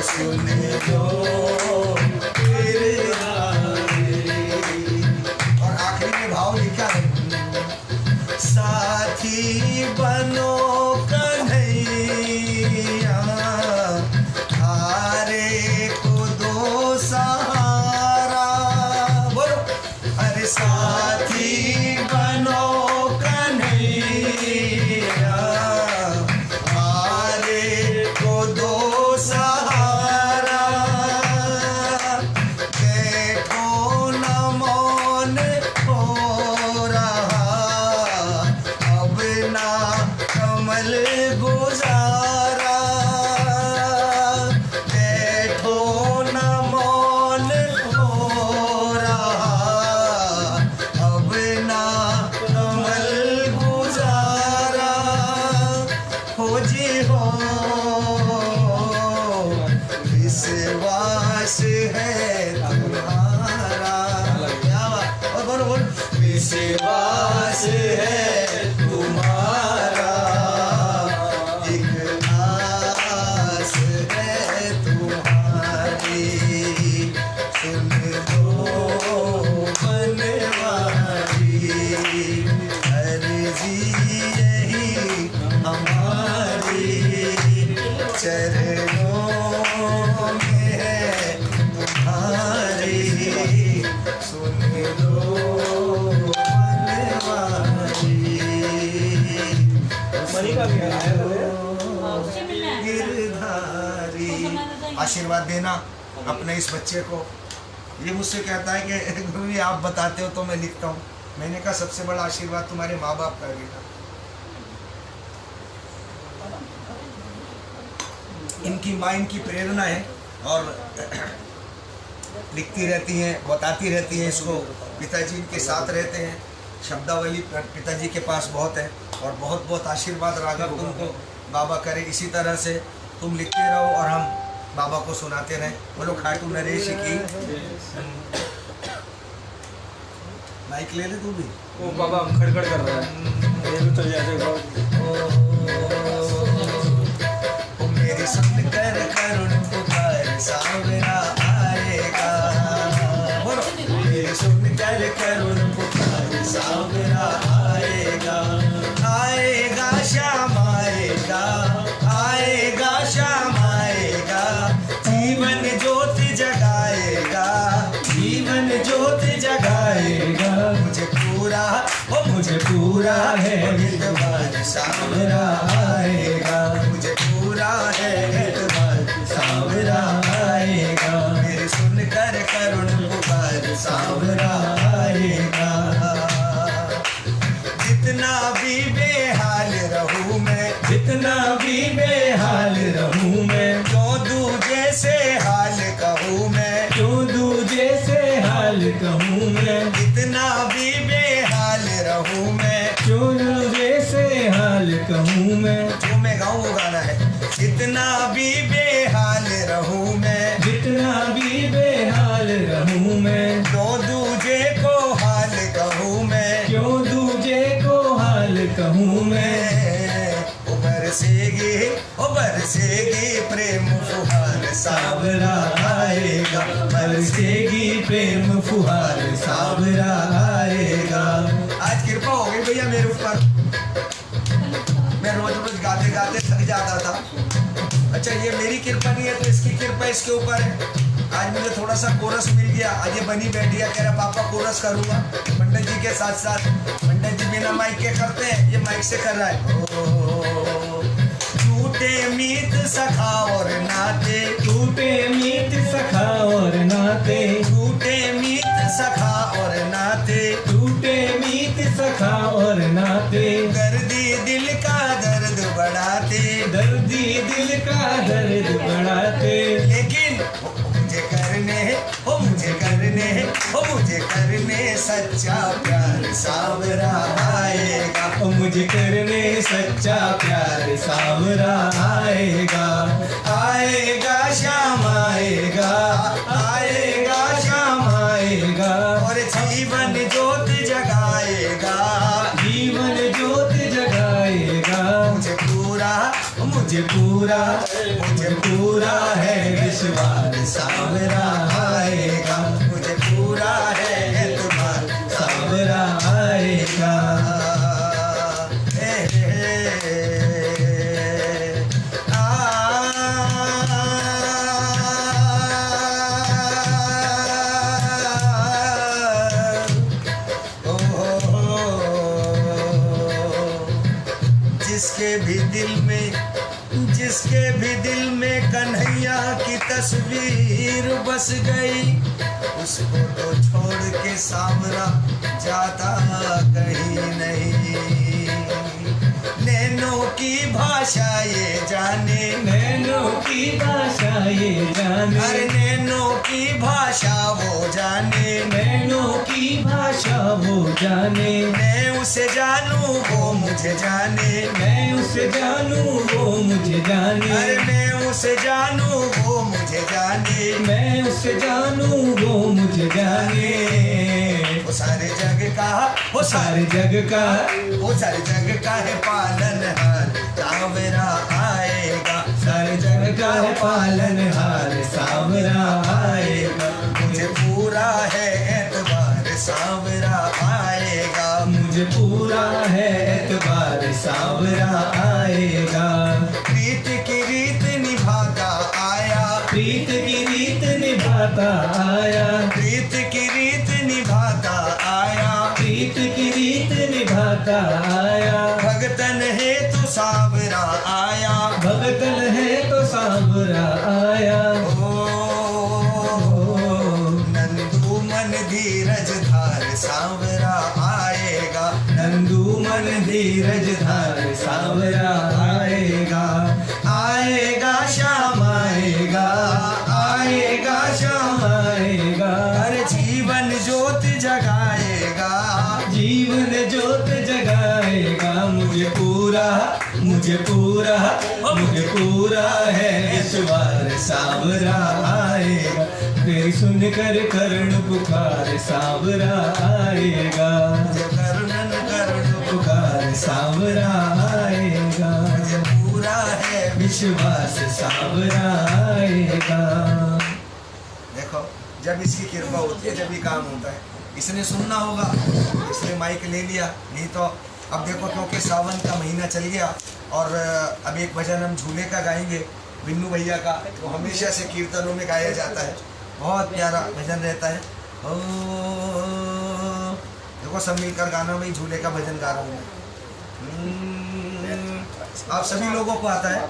सुन लो साथी बनो कन्हैया, हारे को दो सहारा। बोलो अरे साथी बनो कन्हैया, हारे को दो सहारा। देखो न मौन हो रहा कमल गुजारा, बैठो न मौन हो रहा अब ना कमल गुजारा। खोजी हो विश्वास है तुम्हारा, और बोलो बोलो विश्वास है तुम्हारा, एक आस है तुम्हारी, सुन लो बनवारी। अर्जी यही हमारी चरणों में है तुम्हारी, सुन लो गिरधारी। आशीर्वाद देना अपने इस बच्चे को। ये मुझसे कहता है कि गुरु जी आप बताते हो तो मैं लिखता हूँ। मैंने कहा सबसे बड़ा आशीर्वाद तुम्हारे माँ बाप का है बेटा। इनकी माँ इनकी प्रेरणा है और लिखती रहती हैं, बताती रहती हैं इसको। पिताजी इनके साथ रहते हैं, शब्दावली पिताजी के पास बहुत है और बहुत बहुत आशीर्वाद राघव तुमको बाबा करे। इसी तरह से तुम लिखते रहो और हम बाबा को सुनाते रहें। बोलो खाटू नरेश की। माइक ले ले तू भी। वो बाबा खड़खड़ कर रहा है, ये भी चल जाते। मेरी सुन कर करुण पुकार सावरा आएगा। बोलो मेरी सुन कर करुण पुकार सावरा आएगा। आएगा श्याम आएगा, आएगा श्याम आएगा। जीवन ज्योति जगाएगा, जीवन ज्योति जगाएगा। मुझे पूरा मुझे पूरा है इतबार सावरा आएगा। मुझे पूरा है इतबार सावरा आएगा। मेरी सुन कर करुण पुकार सावरा आएगा। जितना भी बेहाल रहूं मैं, जितना भी बेहाल रहूं मैं, क्यों दूजे से हाल कहूँ मैं, क्यों दूजे से हाल कहूँ मैं। जितना भी बेहाल रहूं मैं, क्यों दूजे से हाल कहूँ मैं। जो मैं गाऊँ वो गाना है। जितना भी बेहाल रहूं मैं, जितना भी बेहाल रहूं मैं, क्यों दूजे को हाल कहूँ मैं, क्यों दूजे को हाल कहूँ मैं। उबर बरसेगी प्रेम फुहार सावरा आएगा, बरसेगी प्रेम फुहार सावरा आएगा। आज कृपा हो गई भैया मेरे ऊपर, मैं रोज रोज गाते गाते थक जाता था। अच्छा ये मेरी कृपा नहीं है तो इसकी कृपा इसके ऊपर है। आज मुझे थोड़ा सा कोरस मिल गया, आज ये बनी बैठी है, कह रहा पापा कोरस करूंगा पंडित जी के साथ साथ। पंडित जी बिना माइक के करते हैं, ये माइक से कर रहा है। टूटे मीत सखा और नाते, टूटे मीत सखा और नाते, टूटे मीत सखा और नाते, टूटे मीत सखा और नाते, दर्दी दिल का दर्द बढ़ाते, दर्दी दिल का दर्द बढ़ाते। लेकिन मुझे करने सच्चा प्यार सावरा आएगा, मुझे करने सच्चा प्यार सावरा आएगा। आएगा शाम आएगा, आएगा शाम आएगा, और जीवन ज्योत जगाएगा, जीवन ज्योत जगाएगा। मुझे पूरा है विश्वास सावरा आएगा, मुझे पूरा है एतबार सावरा आएगा। जिसके भी दिल में कन्हैया की तस्वीर बस गई, उसको तो छोड़ के सावरा जाता कहीं नहीं। नैनों की भाषा ये जाने, नैनों की भाषा ये जाने, अरे नैनों की भाषा वो जाने, नैनों की भाषा वो जाने। मैं उसे जानूं वो मुझे जाने, मैं उसे जानूं वो मुझे जाने, अरे मैं उसे जानूं वो मुझे जाने, मैं उसे जानूं वो मुझे जाने। वो सारे जग का, वो सारे जग का, वो सारे जग का है पालनहार सावरा आएगा, सारे जग का है पालनहार सावरा आएगा। मुझे पूरा है एतबार सावरा आएगा, मुझे पूरा है एतबार सावरा आएगा। प्रीत की रीत निभाता आया, प्रीत की रीत निभाता आया, प्रीत की रीत निभाता आया, प्रीत की रीत निभाता आया। भगतन है तो सावरा आया, भगतन है तो सावरा आया। नंदू मन धीरज धार सावरा आएगा, नंदू मन धीरज धार सावरा आएगा। आएगा शाम आएगा, आएगा शाम आएगा, हर जीवन ज्योत जगाएगा, जीवन ज्योत जगाएगा। मुझे पूरा, मुझे पूरा, मुझे पूरा है विश्वास सावरा आएगा। तेरी सुनकर करुण पुकार सावरा आएगा, करुणन करुण पुकार सावरा आएगा। मुझे पूरा है विश्वास सावरा आएगा। देखो जब इसकी कृपा होती है जब ही काम होता है। इसने सुनना होगा इसलिए माइक ले लिया, नहीं तो अब देखो क्योंकि सावन का महीना चल गया और अब एक भजन हम झूले का गाएंगे बिन्नू भैया का, वो हमेशा से कीर्तनों में गाया जाता है, बहुत प्यारा भजन रहता है। ओ देखो सब मिलकर गाना में झूले का भजन गा रहा हूँ मैं। आप सभी लोगों को आता है?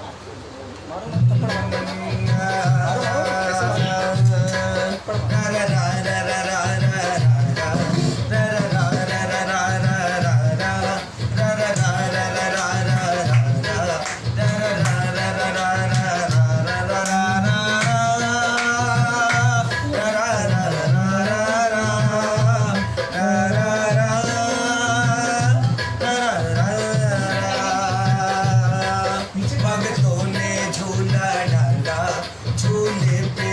झूले पे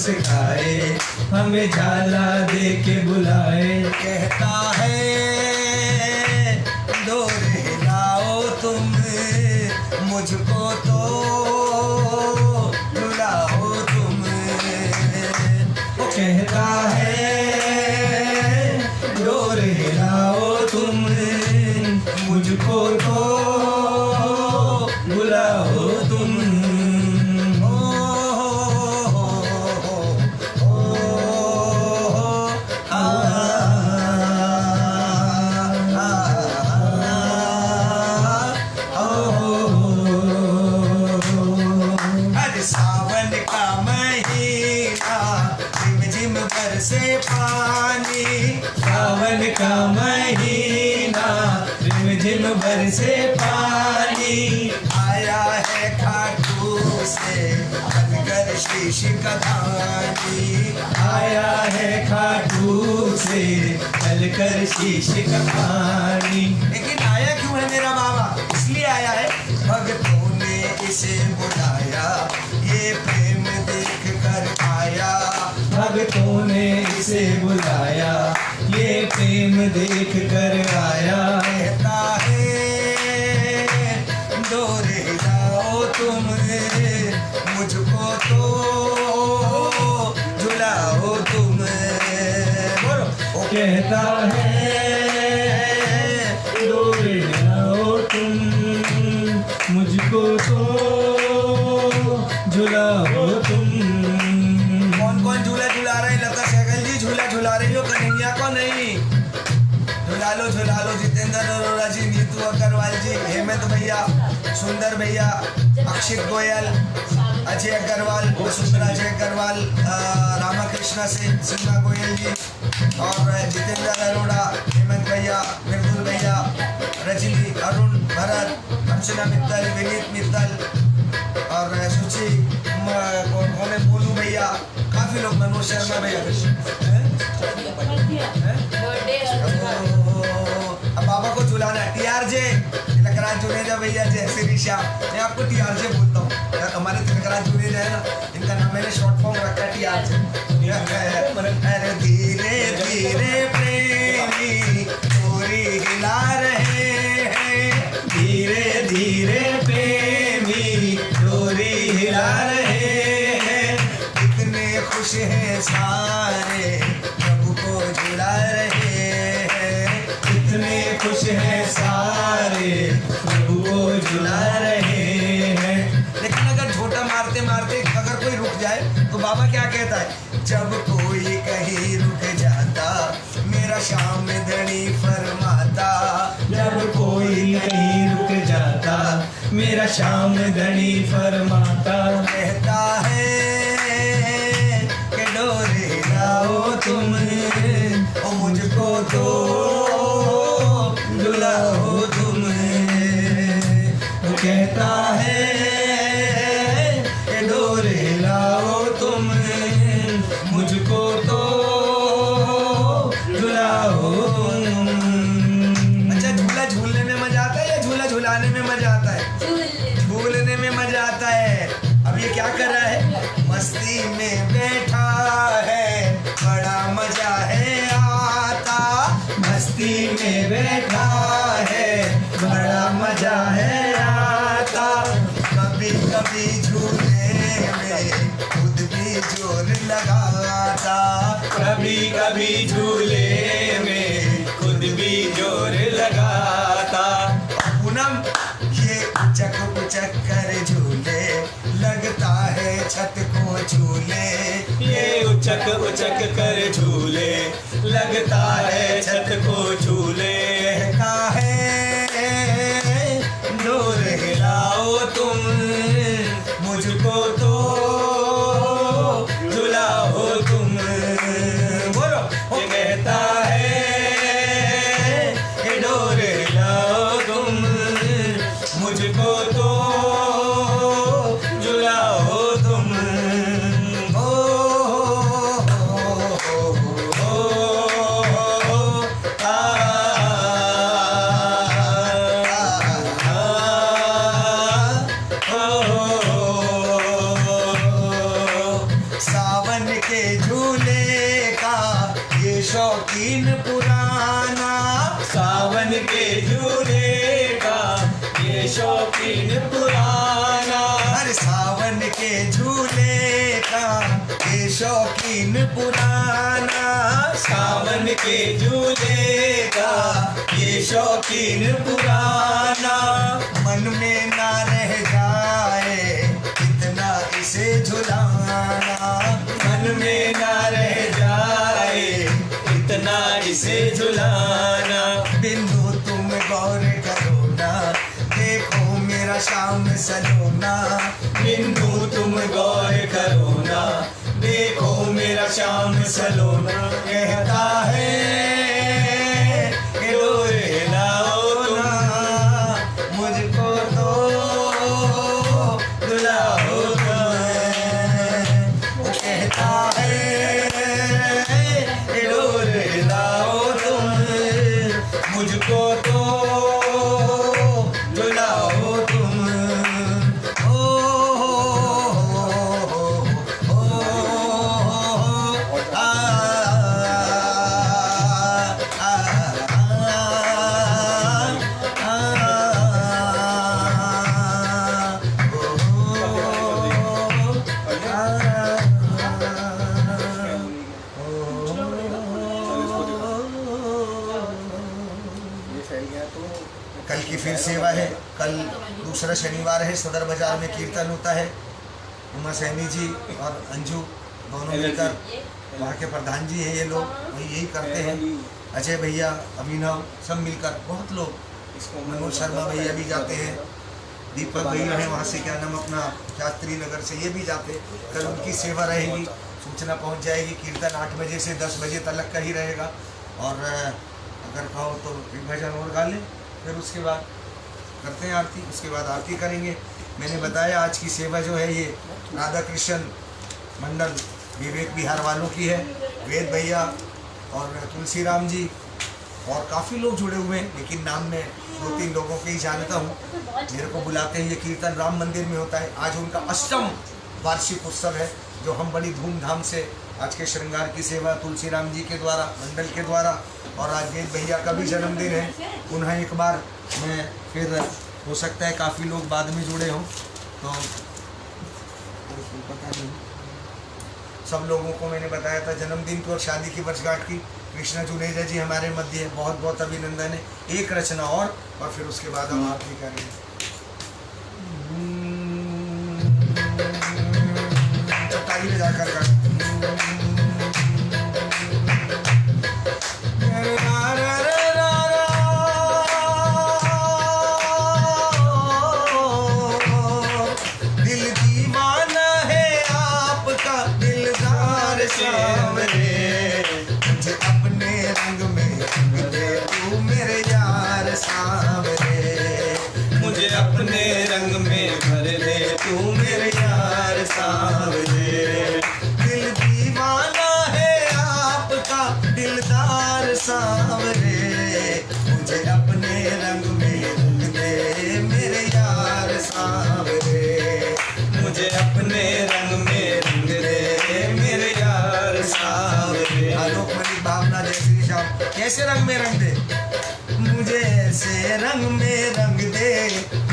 सिखाए, हमें झाला दे के बुलाए। कहता है डोर हिलाओ तुम, मुझको तो रुलाओ तुम। कहता है डोर हिलाओ तुम, मुझको तो बुलाओ तुम। सावन का महीना झिम बरसे पानी, सावन का महीना रिमझिम बरसे पानी। आया है खाटू से बनकर शीश का धानी, आया है खाटू से चलकर शीश का पानी। लेकिन आया क्यों है मेरा बाबा? इसलिए आया है भक्तों ने इसे बुलाया, ये प्रेम देख कर आया। भक्तों ने इसे बुलाया, ये प्रेम देख कर आया। कहता है डोर हिलाओ तुम, मुझको तो झुलाओ तुम। बोलो। कहता है डोर हिलाओ तुम, मुझको तो झुलाओ तुम। कौन कौन झूला झुला रहे? लता सहगल जी झूला झुला रही हो, कन्हैया को नहीं। झुला लो जितेंद्र अरोड़ा जी, नीतू अग्रवाल जी, हेमंत भैया, सुंदर भैया, अक्षित गोयल, अजय अग्रवाल, वसुंधरा अजय अग्रवाल, रामाकृष्णा से सीमा गोयल जी, और जितेंद्र अरोड़ा, हेमंत भैया, मृदुल भैया, रजनी, अरुण, भरत, अर्चना मित्तल, विनीत मित्तल, और सुची, कौन है, बोलू भैया, काफी लोग, मनोज शर्मा भैया। अब बाबा को झुलाना है। टीआरजे तिलकराज जुनेजा भैया, जय श्री श्याम। मैं आपको टीआरजे बोलता हूँ, हमारे तिलकराज जुनेजा है ना, इनका नाम मैंने शॉर्ट फॉर्म रखा है टीआरजे। अरे धीरे धीरे प्रेमी चोरी हिला रहे हैं, धीरे धीरे प्रेमी डोरी हिला रहे हैं। कितने खुश हैं सारे प्रभु को झुला रहे हैं, कितने खुश हैं सारे प्रभु को झुला रहे हैं। लेकिन अगर झोटा मारते मारते अगर कोई रुक जाए तो बाबा क्या कहता है? जब कोई कहीं रुक जाता मेरा श्याम धनी फरमाता, जब कोई कहीं रुक जाता मेरा श्याम धनी फरमाता। कहता है कि डोर हिलाओ तुम, ओ मुझको तो झुलाओ तुम। वो कहता है कि डोर हिलाओ तुम, मुझको तो झुलाओ तुम। अच्छा, झूला झूलने में मजा आता है या झूला झुलाने में मजा आता है? झूलने में मजा आता है। अब ये क्या कर रहा है? मस्ती में बैठा है, बड़ा मजा है आता। मस्ती में बैठा है, बड़ा मजा है आता। कभी कभी झूले में खुद भी जोर लगाता, कभी कभी झूले में खुद भी जोर लगाता। पूनम ये उचक उचक कर झूले, लगता है छत को झूले। ये उचक उचक कर झूले, लगता है छत को झूले। कहता है डोर हिलाओ तुम, मुझको तो झुलाओ तुम। बोलो। ये कहता है कि डोर हिलाओ तुम, मुझको तो झुलाओ तुम। ओ, ओ, ओ, ओ, आ के झूले का ये शौकीन पुराना। हर सावन के झूले का ये शौकीन पुराना। सावन के झूले का ये शौकीन पुराना। मन में ना रह जाए इतना इसे झुलाना। मन में ना रह जाए इतना इसे झुलाना। बिंदु तुम गौर करो ना, देखो मेरा शाम सलोना। बिंदु तुम गौर करो ना, देखो मेरा श्याम सलोना। कहता है कि डोरे लाओ ना, मुझको तो दुलाओ वो कहता है कि डोरे लाओ तुम, मुझको तो दुलाओ तुम। कल की फिर सेवा है। कल दूसरा शनिवार है, सदर बाजार में कीर्तन होता है। उमा सैनी जी और अंजू दोनों मिलकर, वहाँ के प्रधान जी हैं ये लोग, वही यही करते हैं। अजय भैया, अभिनव, सब मिलकर बहुत लोग। मनोज शर्मा भैया भी जाते हैं, दीपक भैया हैं वहाँ से, क्या नाम अपना, शास्त्री नगर से, ये भी जाते। कल उनकी सेवा रहेगी, सूचना पहुँच जाएगी। कीर्तन 8 बजे से 10 बजे तक का ही रहेगा। और अगर कहो तो एक भजन और गा लें, फिर उसके बाद करते हैं आरती, उसके बाद आरती करेंगे। मैंने बताया आज की सेवा जो है ये राधा कृष्ण मंडल विवेक बिहार वालों की है। वेद भैया और तुलसी राम जी और काफ़ी लोग जुड़े हुए हैं, लेकिन नाम में 2-3 लोगों के ही जानता हूँ। मेरे को बुलाते हैं। ये कीर्तन राम मंदिर में होता है। आज उनका 8वां वार्षिक उत्सव है, जो हम बड़ी धूमधाम से आज के श्रृंगार की सेवा तुलसी राम जी के द्वारा, मंडल के द्वारा, और आज वेद भैया का भी जन्मदिन है। पुनः एक बार मैं फिर, हो सकता है काफ़ी लोग बाद में जुड़े हों, तो पता नहीं। सब लोगों को मैंने बताया था जन्मदिन की और शादी की वर्षगांठ की। कृष्णा जुनेजा जी हमारे मध्य है, बहुत बहुत अभिनंदन है। एक रचना और फिर उसके बाद हम आरती करेंगे। ताली बजाकर कर मुझे अपने रंग में रंग दे तू मेरे यार सांवरे। मुझे अपने रंग में भर दे तू मेरे यार सांवरे। दिल दीवाना है आपका दिलदार सांवरे। मुझे अपने रंग में रंग दे मेरे यार सांवरे। मुझे अपने रंग में रंग दे मेरे यार सांवरे। आलोक मणि भावना जय श्री श्याम। कैसे रंग में रंग दे? मुझे ऐसे रंग में रंग दे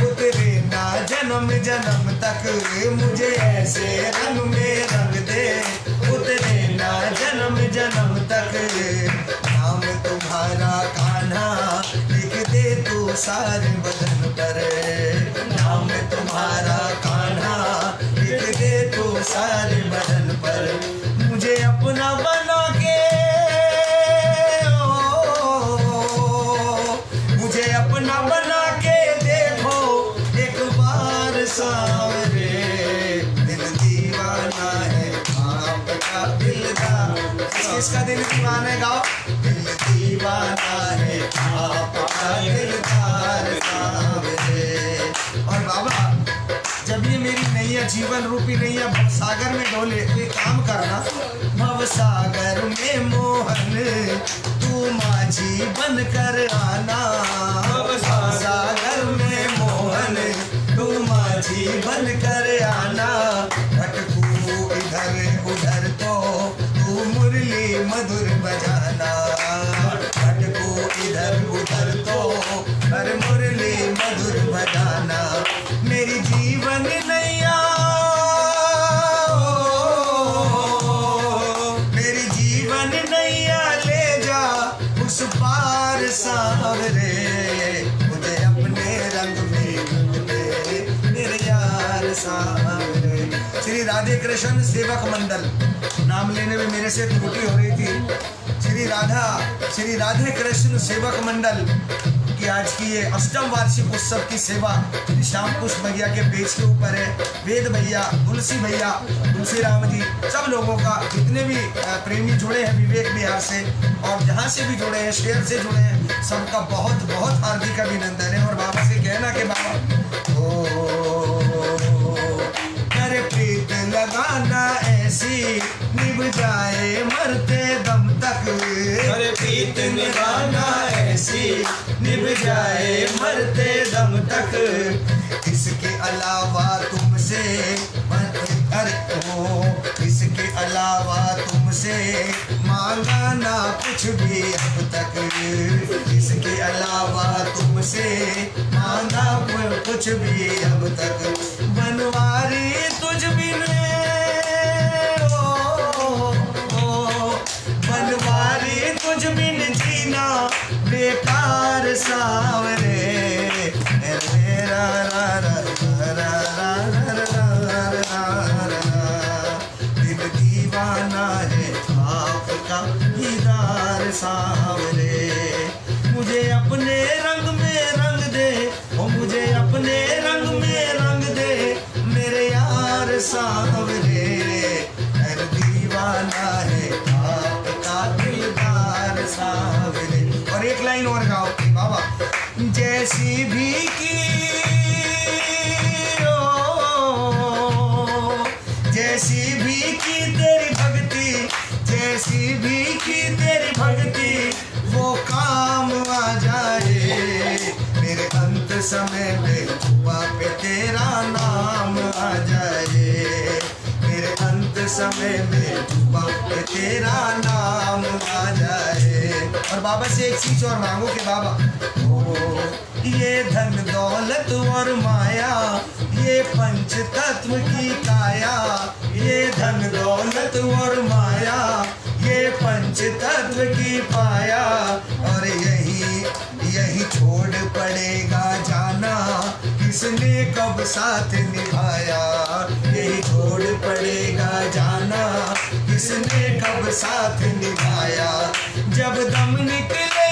उतरे ना जन्म जन्म तक। मुझे ऐसे रंग में रंग दे उतरे ना जन्म जन्म तक। नाम तुम्हारा कान्हा लिख दे तू सारे बदन पर। नाम तुम्हारा कान्हा लिख दे तू सारे बदन पर। मुझे अपना बना के, मुझे अपना बना के देखो एक बार सांवरे। दिल दीवाना है आपका दिलदार। किसका दिल दीवाना है? गाओ। दिल दीवाना है आपका दिलदार सांवरे। और बाबा, जब ये मेरी नैया, जीवन रूपी नैया भवसागर में डोले, तो एक काम करना, भवसागर में मोहन तू माझी बन कर आना। भवसागर में मोहन तू माझी बन कर आना। भटकू इधर उधर तो तू मुरली मधुर बजाना। भटकू इधर उधर तो सावरे, मुझे अपने रंग में रंग दे मेरे यार सावरे। श्री राधे कृष्ण सेवक मंडल, नाम लेने में मेरे से त्रुटि हो रही थी। श्री राधे कृष्ण सेवक मंडल की आज की ये अष्टम वार्षिक उत्सव की सेवा श्याम पुष्प भैया के पेज के ऊपर है। वेद भैया, तुलसी भैया, तुलसी राम जी, सब लोगों का, जितने भी प्रेमी जुड़े हैं विवेक बिहार से और जहाँ से भी जुड़े हैं, शहर से जुड़े हैं, सबका बहुत बहुत हार्दिक अभिनंदन है। और बाबा से कहना कि बाबा कर प्रीत लगाना ऐसी निभ जाए मरते दम तक, अरे प्रीत निभाना ऐसी निभ जाए मरते दम तक। इसके अलावा तुमसे इसके अलावा तुमसे मांगा ना कुछ भी अब तक, इसके अलावा तुमसे मांगा कुछ भी अब तक। बनवारी तुझ बिन बनवारी तुझ बिन जीना बेकार सावरे, रा रा रा रा दिल दीवाना है आपका दीदार सावरे। मुझे अपने रंग में रंग दे, ओ मुझे अपने रंग में रंग दे मेरे यार सावरे, दीवाना है आपका दिलदार सावरे। और एक लाइन और गाओ बाबा। जैसी भी की जैसी भी की तेरी भक्ति, जैसी भी की तेरी भक्ति, वो काम आ जाए मेरे अंत समय में दुआ पे तेरा नाम आ जाए, मेरे अंत समय में दुआ पे तेरा नाम आ जाए। और बाबा से एक चीज और मांगो कि बाबा ये धन दौलत और माया, ये पंच तत्व की काया, ये धन दौलत और माया, ये पंच तत्व की पाया, और यही छोड़ पड़ेगा जाना, किसने कब साथ निभाया, यही छोड़ पड़ेगा जाना, किसने कब साथ निभाया। जब दम निकले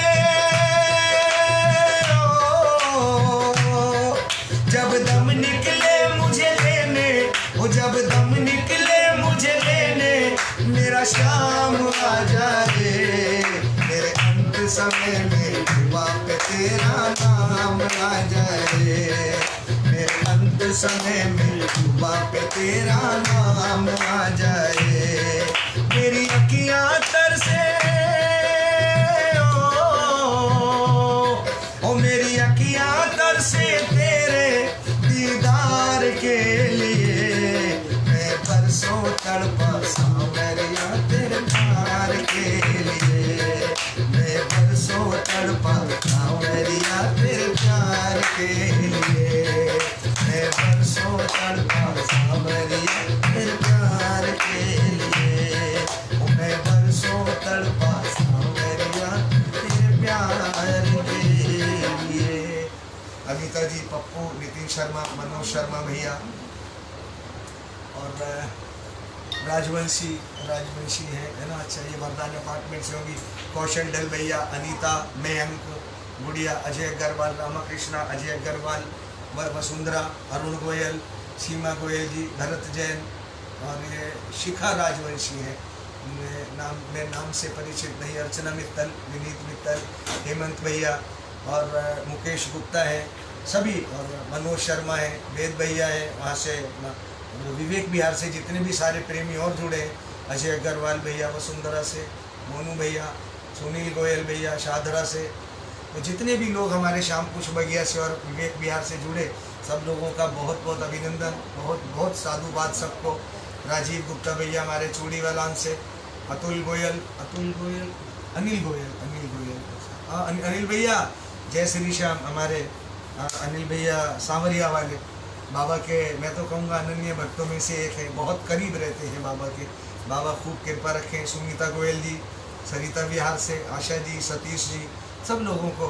जब दम निकले मुझे लेने, वो जब दम निकले मुझे लेने, मेरा शाम आ जाए मेरे अंत समय में दुआ पे तेरा नाम आ जाए, मेरे अंत समय में दुआ पे तेरा नाम आ जाए। मेरी अखियाँ तरसे ओ मेरी अखियाँ तरसे तेरे दीदार के लिए, मैं बरसों तड़पा सावरिया तेरे प्यार के लिए, मैं बरसों तड़पा सावरिया तेरे प्यार के लिए, मैं बरसों तड़पा सावरिया तेरे प्यार के लिए, मैं बरसों तड़पा सावरिया तेरे प्यार के लिए। अनीता जी, पप्पू, नितिन शर्मा, मनोज शर्मा भैया और राजवंशी है ना। अच्छा, ये वरदान अपार्टमेंट से होगी। कौशल डल भैया, अनीता, मयंक, गुड़िया, अजय अग्रवाल, रामाकृष्णा, अजय अग्रवाल, वसुंधरा, अरुण गोयल, सीमा गोयल जी, भरत जैन और ये शिखा राजवंशी है। मेरे नाम से परिचित नहीं। अर्चना मित्तल, विनीत मित्तल, हेमंत भैया और मुकेश गुप्ता है सभी, और मनोज शर्मा है, वेद भैया है, वहाँ से विवेक बिहार से जितने भी सारे प्रेमी और जुड़े हैं, अजय अग्रवाल भैया वसुंधरा से, मोनू भैया, सुनील गोयल भैया शाहदरा से, तो जितने भी लोग हमारे श्याम पुष्प बगिया से और विवेक बिहार से जुड़े, सब लोगों का बहुत बहुत अभिनंदन, बहुत बहुत साधुवाद सबको। राजीव गुप्ता भैया हमारे चूड़ीवालान से, अनिल गोयल, अनिल भैया, जय श्री श्याम, हमारे अनिल भैया सांवरिया वाले, बाबा के मैं तो कहूँगा अनन्य भक्तों में से एक है, बहुत करीब रहते हैं बाबा के। बाबा खूब कृपा रखें। सुनीता गोयल जी, सरिता बिहार से, आशा जी, सतीश जी, सब लोगों को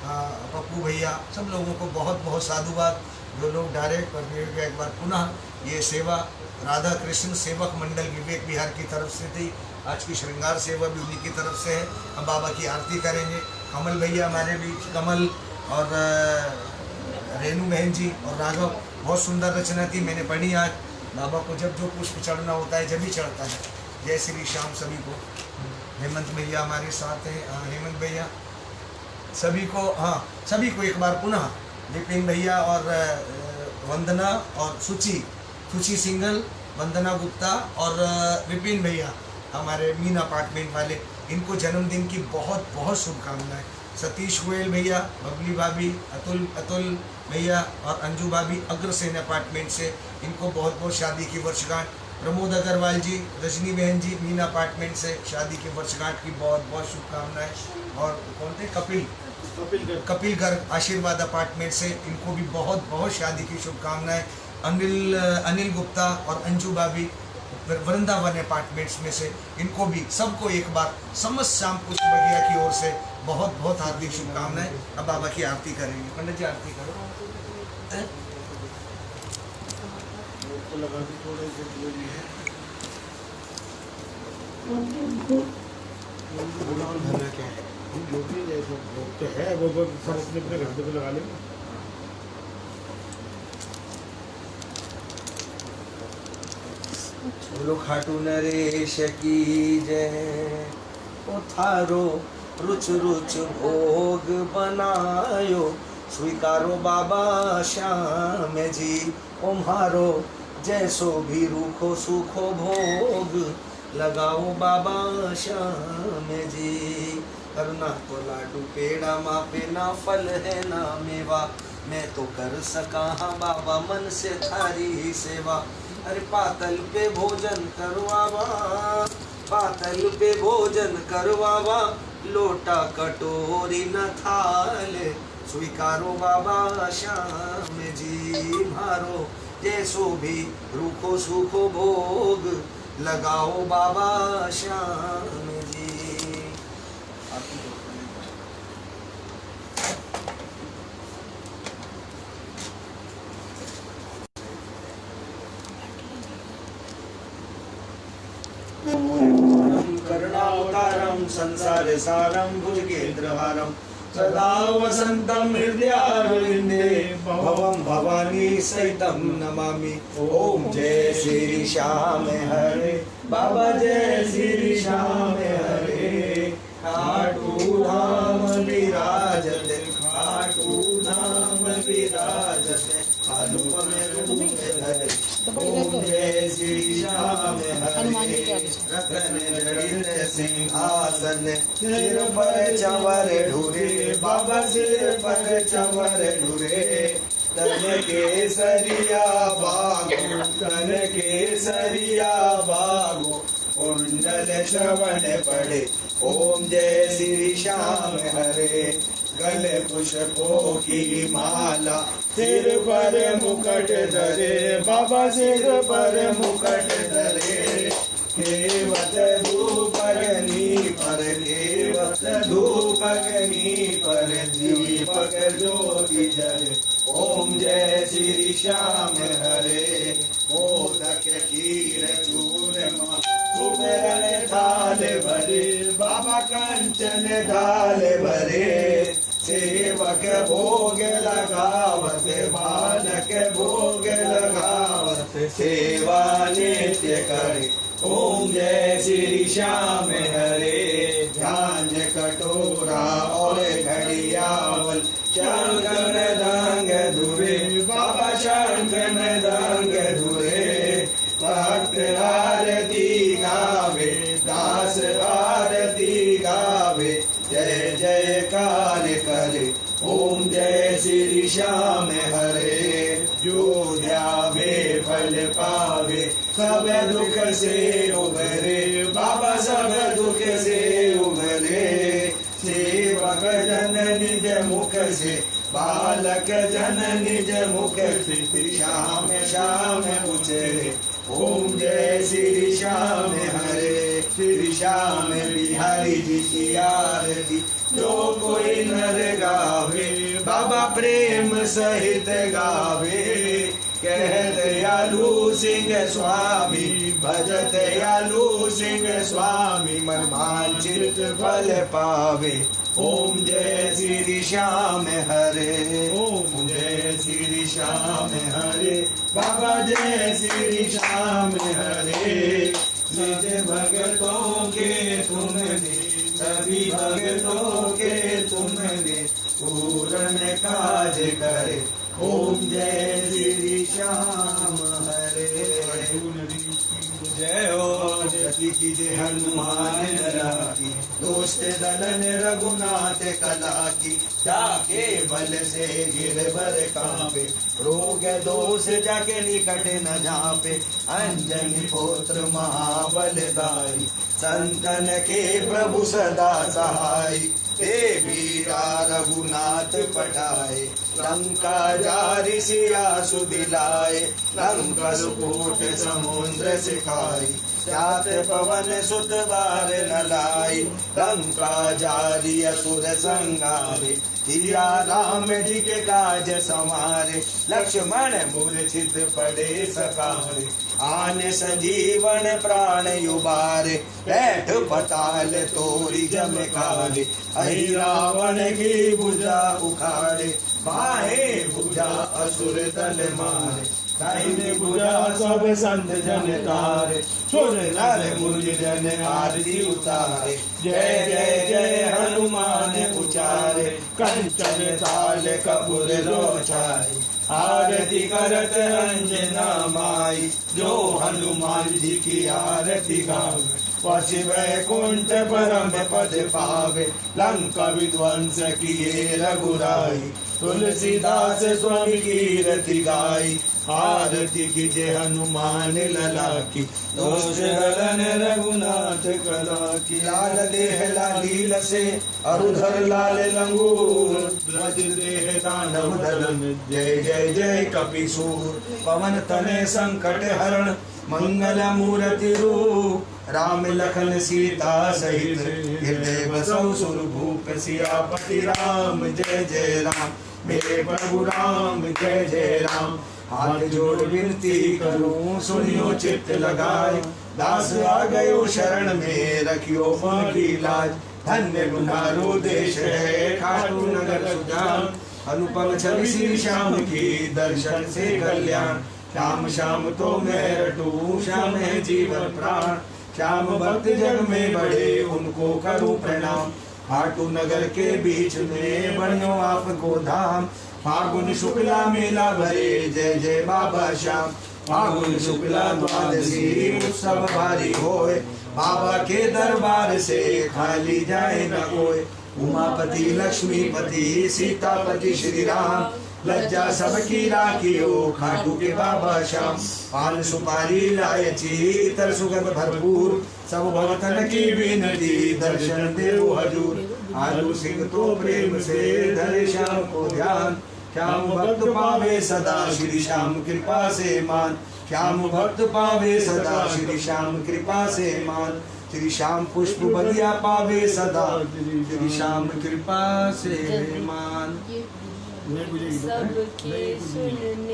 पप्पू भैया, सब लोगों को बहुत बहुत साधुवाद। जो लोग डायरेक्ट पर एक बार पुनः ये सेवा राधा कृष्ण सेवक मंडल विवेक विहार की तरफ से थी। आज की श्रृंगार सेवा भी उन्हीं की तरफ से है। हम बाबा की आरती करेंगे। कमल भैया हमारे बीच, कमल और रेणु बहन जी और राघव, बहुत सुंदर रचना थी, मैंने पढ़ी आज। बाबा को जब जो पुष्प चढ़ना होता है जब ही चढ़ता है। जय श्री श्याम सभी को। हेमंत भैया हमारे साथ हैं, हेमंत भैया सभी को, सभी को एक बार पुनः विपिन भैया और वंदना और सुची सिंगल, वंदना गुप्ता और विपिन भैया हमारे मीन अपार्टमेंट वाले, इनको जन्मदिन की बहुत बहुत शुभकामनाएं। सतीश गोयल भैया, बबली भाभी, अतुल भैया और अंजू भाभी अग्रसेन अपार्टमेंट से, इनको बहुत बहुत शादी की वर्षगांठ। प्रमोद अग्रवाल जी, रजनी बहन जी मीन अपार्टमेंट से शादी की वर्षगांठ की बहुत बहुत शुभकामनाएं। और कौन थे? कपिल गर्ग आशीर्वाद अपार्टमेंट से, इनको भी बहुत बहुत शादी की शुभकामनाएं। अनिल गुप्ता और अंजू भाभी वृंदावन अपार्टमेंट्स में से, इनको भी सबको एक बार समस्त श्याम पुष्प बगिया की ओर से बहुत बहुत हार्दिक शुभकामनाएं। अब बाबा की आरती करेंगे। पंडित जी आरती करो। है वो सब अपने अपने घर पे लगा लेंगे। बोलो खाटू नरेश की जय। ओ थारो रुच रुच भोग बनायो, स्वीकारो बाबा श्याम जी। ओ मारो जैसो भी रूखो सूखो भोग, लगाओ बाबा श्याम जी। करना तो लाडू पेड़ा मापे ना फल है ना मेवा, मैं तो कर सका हाँ बाबा मन से थारी सेवा। अरे पातल पे भोजन करवावा, पातल पे भोजन करवावा, लोटा कटोरी न थाल, स्वीकारो बाबा श्याम जी। मारो जैसो भी रूखो सूखो भोग, लगाओ बाबा श्याम जी। करुणावतारं संसार सारं भुजगेन्द्रहारं, सदा वसन्तं हृदयारविन्दे, भवं भवानी सहितं नमामि। ओम जय श्री श्याम हरे, बाबा जय श्री श्याम हरे। खाटू धाम विराजते, खाटू धाम विराजते, अनुपम रूप धरे। ओम जय श्री श्याम हरे। रतन जड़ित सिंहासन, सिर पर चंवर ढूरे, बाबा सिर पर चंवर ढूरे। तन केसरिया बागो, तन केसरिया बागो, कुंडल श्रवण पड़े। ओम जय श्री श्याम हरे। गले पुष्पों की माला, सिर पर मुकुट धरे, बाबा सिर पर मुकुट धरे। केवट धूपगनी पर, केवट धूपगनी पर, दीपक ज्योति जले। ओम जय श्री श्याम हरे। मोदक खीर चूरमा, सुमेरन थाल भरे, बाबा कंचन थाल भरे। सेवक भोग लगावत, बालक भोग लगावत, सेवा नित्य करे। ओम जय श्री श्याम हरे। ध्यान कटोरा और घड़ियावल, शंख मृदंग धुरे, बाबा शंख मृदंग धुरे। भक्त आरती गावे, दास आरती गावे, जय जयकार करे। ओम जय श्री श्याम हरे। जो ध्यावे फल पावे, सब दुख से उबरे, बाबा सब दुख से उबरे। सेवक जन निज मुख से, बालक जन निज मुख से, श्याम श्याम उचरे। ओम जय श्री श्याम हरे। श्री श्याम बिहारी जी की आरती, जो कोई नर गावे, बाबा प्रेम सहित गावे। कह दयालु सिंह स्वामी, भज दयालु सिंह स्वामी, मन वांछित फल पावे। ओम जय श्री श्याम हरे, ओम जय श्री श्याम हरे, बाबा जय श्री श्याम हरे। निज भगतों के तुमने, सभी भगतों के तुमने, पूर्ण काज करे। ओम जय श्री श्याम हरे। जय हो जति कीजे हनुमान लला की, दोस्त दलन रघुनाथ कला की। जाके बल से गिरबर कांपे, रोग दोष जाके निकट न जापे। अंजनी पुत्र महाबलदाई, संतन के प्रभु सदा सहाय। ते वीरा रघुनाथ पठाए, लंका जारि सिया सुदिलाए। लंका सुकोट समुद्र सिखाई, जात पवन सुत बार न लाई। लंका जारि असुर संगारे, सिया राम जी के काज संवारे। लक्ष्मण मूर्छित पड़े सकारे, आने संजीवन प्राण उबारे। बैठ पताल तोरी जमकारे, अहि रावण की भुजा उखाड़े। बाहे भुजा असुर दल मारे, दाहिने भुजा सब संत जन तारे। सुर नर मुनि जन आरती उतारे, जय जय जय हनुमान उचारे। कंचन ताल कपूर लोचाए, आरती करत अंजना माई। जो हनुमान जी की आरती गावे, पशि वैकुंठ परम पद पावे। लंका विध्वंस किए रघुराई, तुलसीदास स्वामी कीरति गाई। आरती कीजे हनुमान लला की, दोष हरन रघुनाथ कला की। लाल देह लाली लसे, अरुधर लाल लंगूर। ब्रज देह दानव दलन, जय जय जय कपिसूर। पवन तनय संकट हरण, मंगल मूर्ति रूप। राम लखन सीता सहित, हृदय बसौ सुरभूप। सियापति राम जय जय राम, मेरे प्रभु राम जय जय राम। हाथ जोड़ विनती करूं, सुनियो चित्त लगाए। दास आ गयो शरण में, रखियो मारी लाज। धन्य तुम्हारो देश है, खाटू नगर सुजान। अनुपम छवि श्री श्याम की, दर्शन से कल्याण। श्याम श्याम तो मैं रटूं, श्याम है जीवन प्राण। श्याम भक्त जग में बड़े, उनको करूं प्रणाम। खाटू नगर के बीच में, बनियो आपको धाम। फागुन शुक्ला मेला भरे, जय जय बाबा श्याम। फागुन शुक्ला द्वादशी, उत्सव भारी होए। बाबा के दरबार से खाली जाए न कोई। उमापति लक्ष्मीपति, सीतापति श्री राम। लज्जा सबकी राखियो, खाटू के बाबा श्याम। पान सुपारी लायची, इतर सुगंध भरपूर। सब भक्तन की विनती, दर्शन देव हजूर। आलू सिंह तो प्रेम से धरे श्याम को ध्यान। श्याम भक्त पावे सदा, श्री श्याम कृपा से मान। श्याम भक्त पावे सदा, श्री श्याम कृपा से मान। श्री श्याम पुष्प बगिया पावे सदा, श्री श्याम कृपा से मान।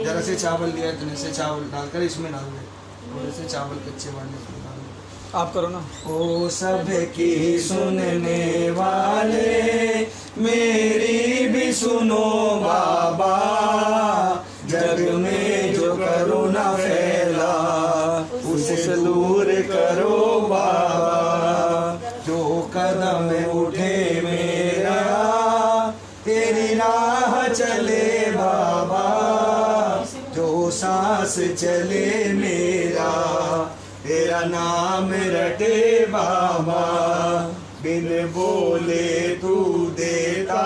जरा से चावल दिया, इतने से चावल डालकर इसमें डाल दे। थोड़े से चावल कच्चे वाले आप करो ना। ओ सबकी सुनने वाले, मेरी भी सुनो बाबा। जग में जो करुणा फैला, उसे दूर करो बाबा। जो कदम उठे मेरा, तेरी राह चले बाबा। जो सांस चले मेरा, तेरा नाम रटे बाबा। बिन बोले तू देता,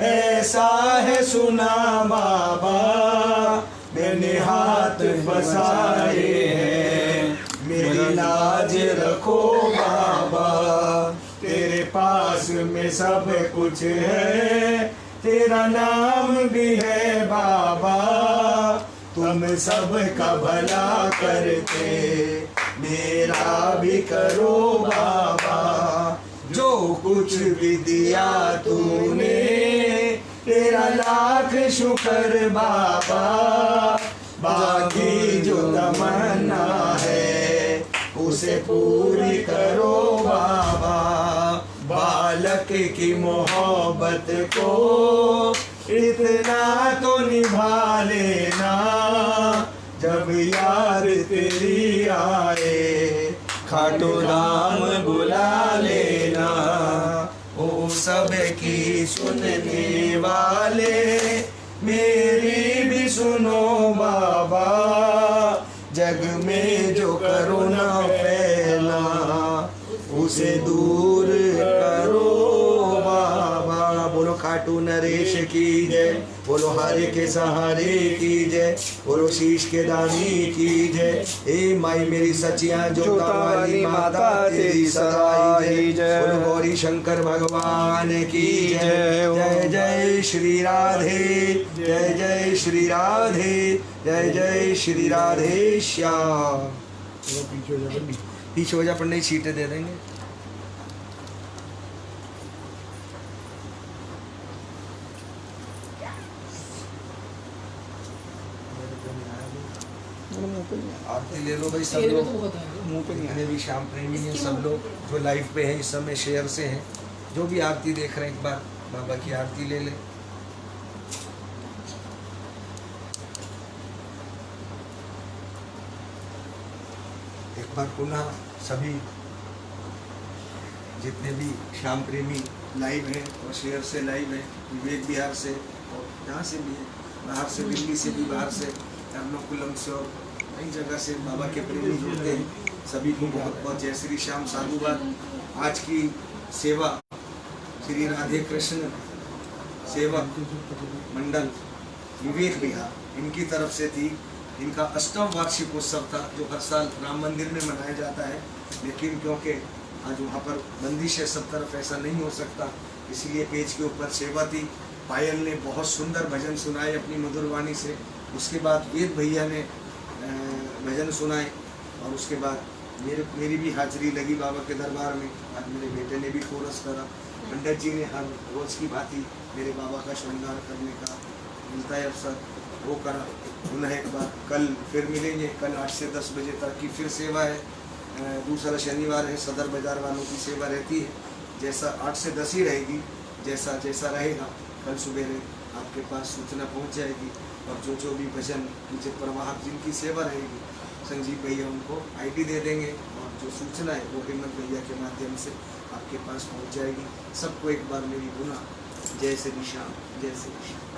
ऐसा है सुना बाबा। मैंने हाथ फसाए हैं, मेरी लाज रखो बाबा। तेरे पास में सब कुछ है, तेरा नाम भी है बाबा। तुम सब का भला करते, मेरा भी करो बाबा। जो कुछ भी दिया तूने, तेरा लाख शुक्र बाबा। बाकी जो तमन्ना है उसे पूरी करो बाबा। बालक की मोहब्बत को इतना तो निभा लेना, जब यार तेरी आए खाटू धाम बुला लेना। ओ सब की सुनने वाले मेरी भी सुनो बाबा। जग में जो करुणा फैला उसे दूर करो बाबा। बोलो खाटू नरेश की जय, बोलो हारे के सहारे की जय, बोलो शीश के दानी की जय। ए माई मेरी सचिया जोता वाली माता तेरी सदा ही जय। बोलो गौरी शंकर भगवान की जय। जय जय श्री राधे, जय जय श्री राधे, जय जय श्री राधे श्याम। पीछे हो जा पंडित, सीटें दे देंगे। आरती ले लो भाई सब तेरे में लोग, तो बहुत है। मुंह पे जितने भी श्याम प्रेमी हैं सब लोग जो लाइव पे हैं इस समय शेयर से हैं, जो भी आरती देख रहे हैं एक बार बाबा की आरती ले लें। एक बार पुनः सभी जितने भी श्याम प्रेमी लाइव हैं और शेयर से लाइव हैं, विवेक बिहार से और जहाँ से भी है, बाहर से, दिल्ली से भी, बाहर से, एर्नाकुलम से और कई जगह से बाबा के प्रेमी जुड़ते हैं, सभी को बहुत बहुत जय श्री श्याम साधुवाद। आज की सेवा श्री राधे कृष्ण सेवक मंडल विवेक बिहार इनकी तरफ से थी। इनका 8वां वार्षिकोत्सव था जो हर साल राम मंदिर में मनाया जाता है, लेकिन क्योंकि आज वहाँ पर बंदिश है सब तरफ, ऐसा नहीं हो सकता, इसीलिए पेज के ऊपर सेवा थी। पायल ने बहुत सुंदर भजन सुनाए अपनी मधुर वाणी से, उसके बाद वेद भैया ने भजन सुनाए और उसके बाद मेरी भी हाजिरी लगी बाबा के दरबार में। आज मेरे बेटे ने भी कोरस करा। पंडित जी ने हर रोज़ की भांति मेरे बाबा का श्रृंगार करने का मिलता है अवसर, वो करा। पुनः एक बार कल फिर मिलेंगे, कल 8 से 10 बजे तक की फिर सेवा है। दूसरा शनिवार है, सदर बाजार वालों की सेवा रहती है, जैसा 8 से 10 ही रहेगी, जैसा जैसा रहेगा कल सुबह आपके पास सूचना पहुंच जाएगी। और जो भी भजन कीर्तन प्रवाहक जिनकी सेवा रहेगी, संजीव भैया उनको आईडी दे देंगे और जो सूचना है वो हिम्मत भैया के माध्यम से आपके पास पहुंच जाएगी। सबको एक बार मेरी पुनः जय श्री श्याम, जय श्री श्याम।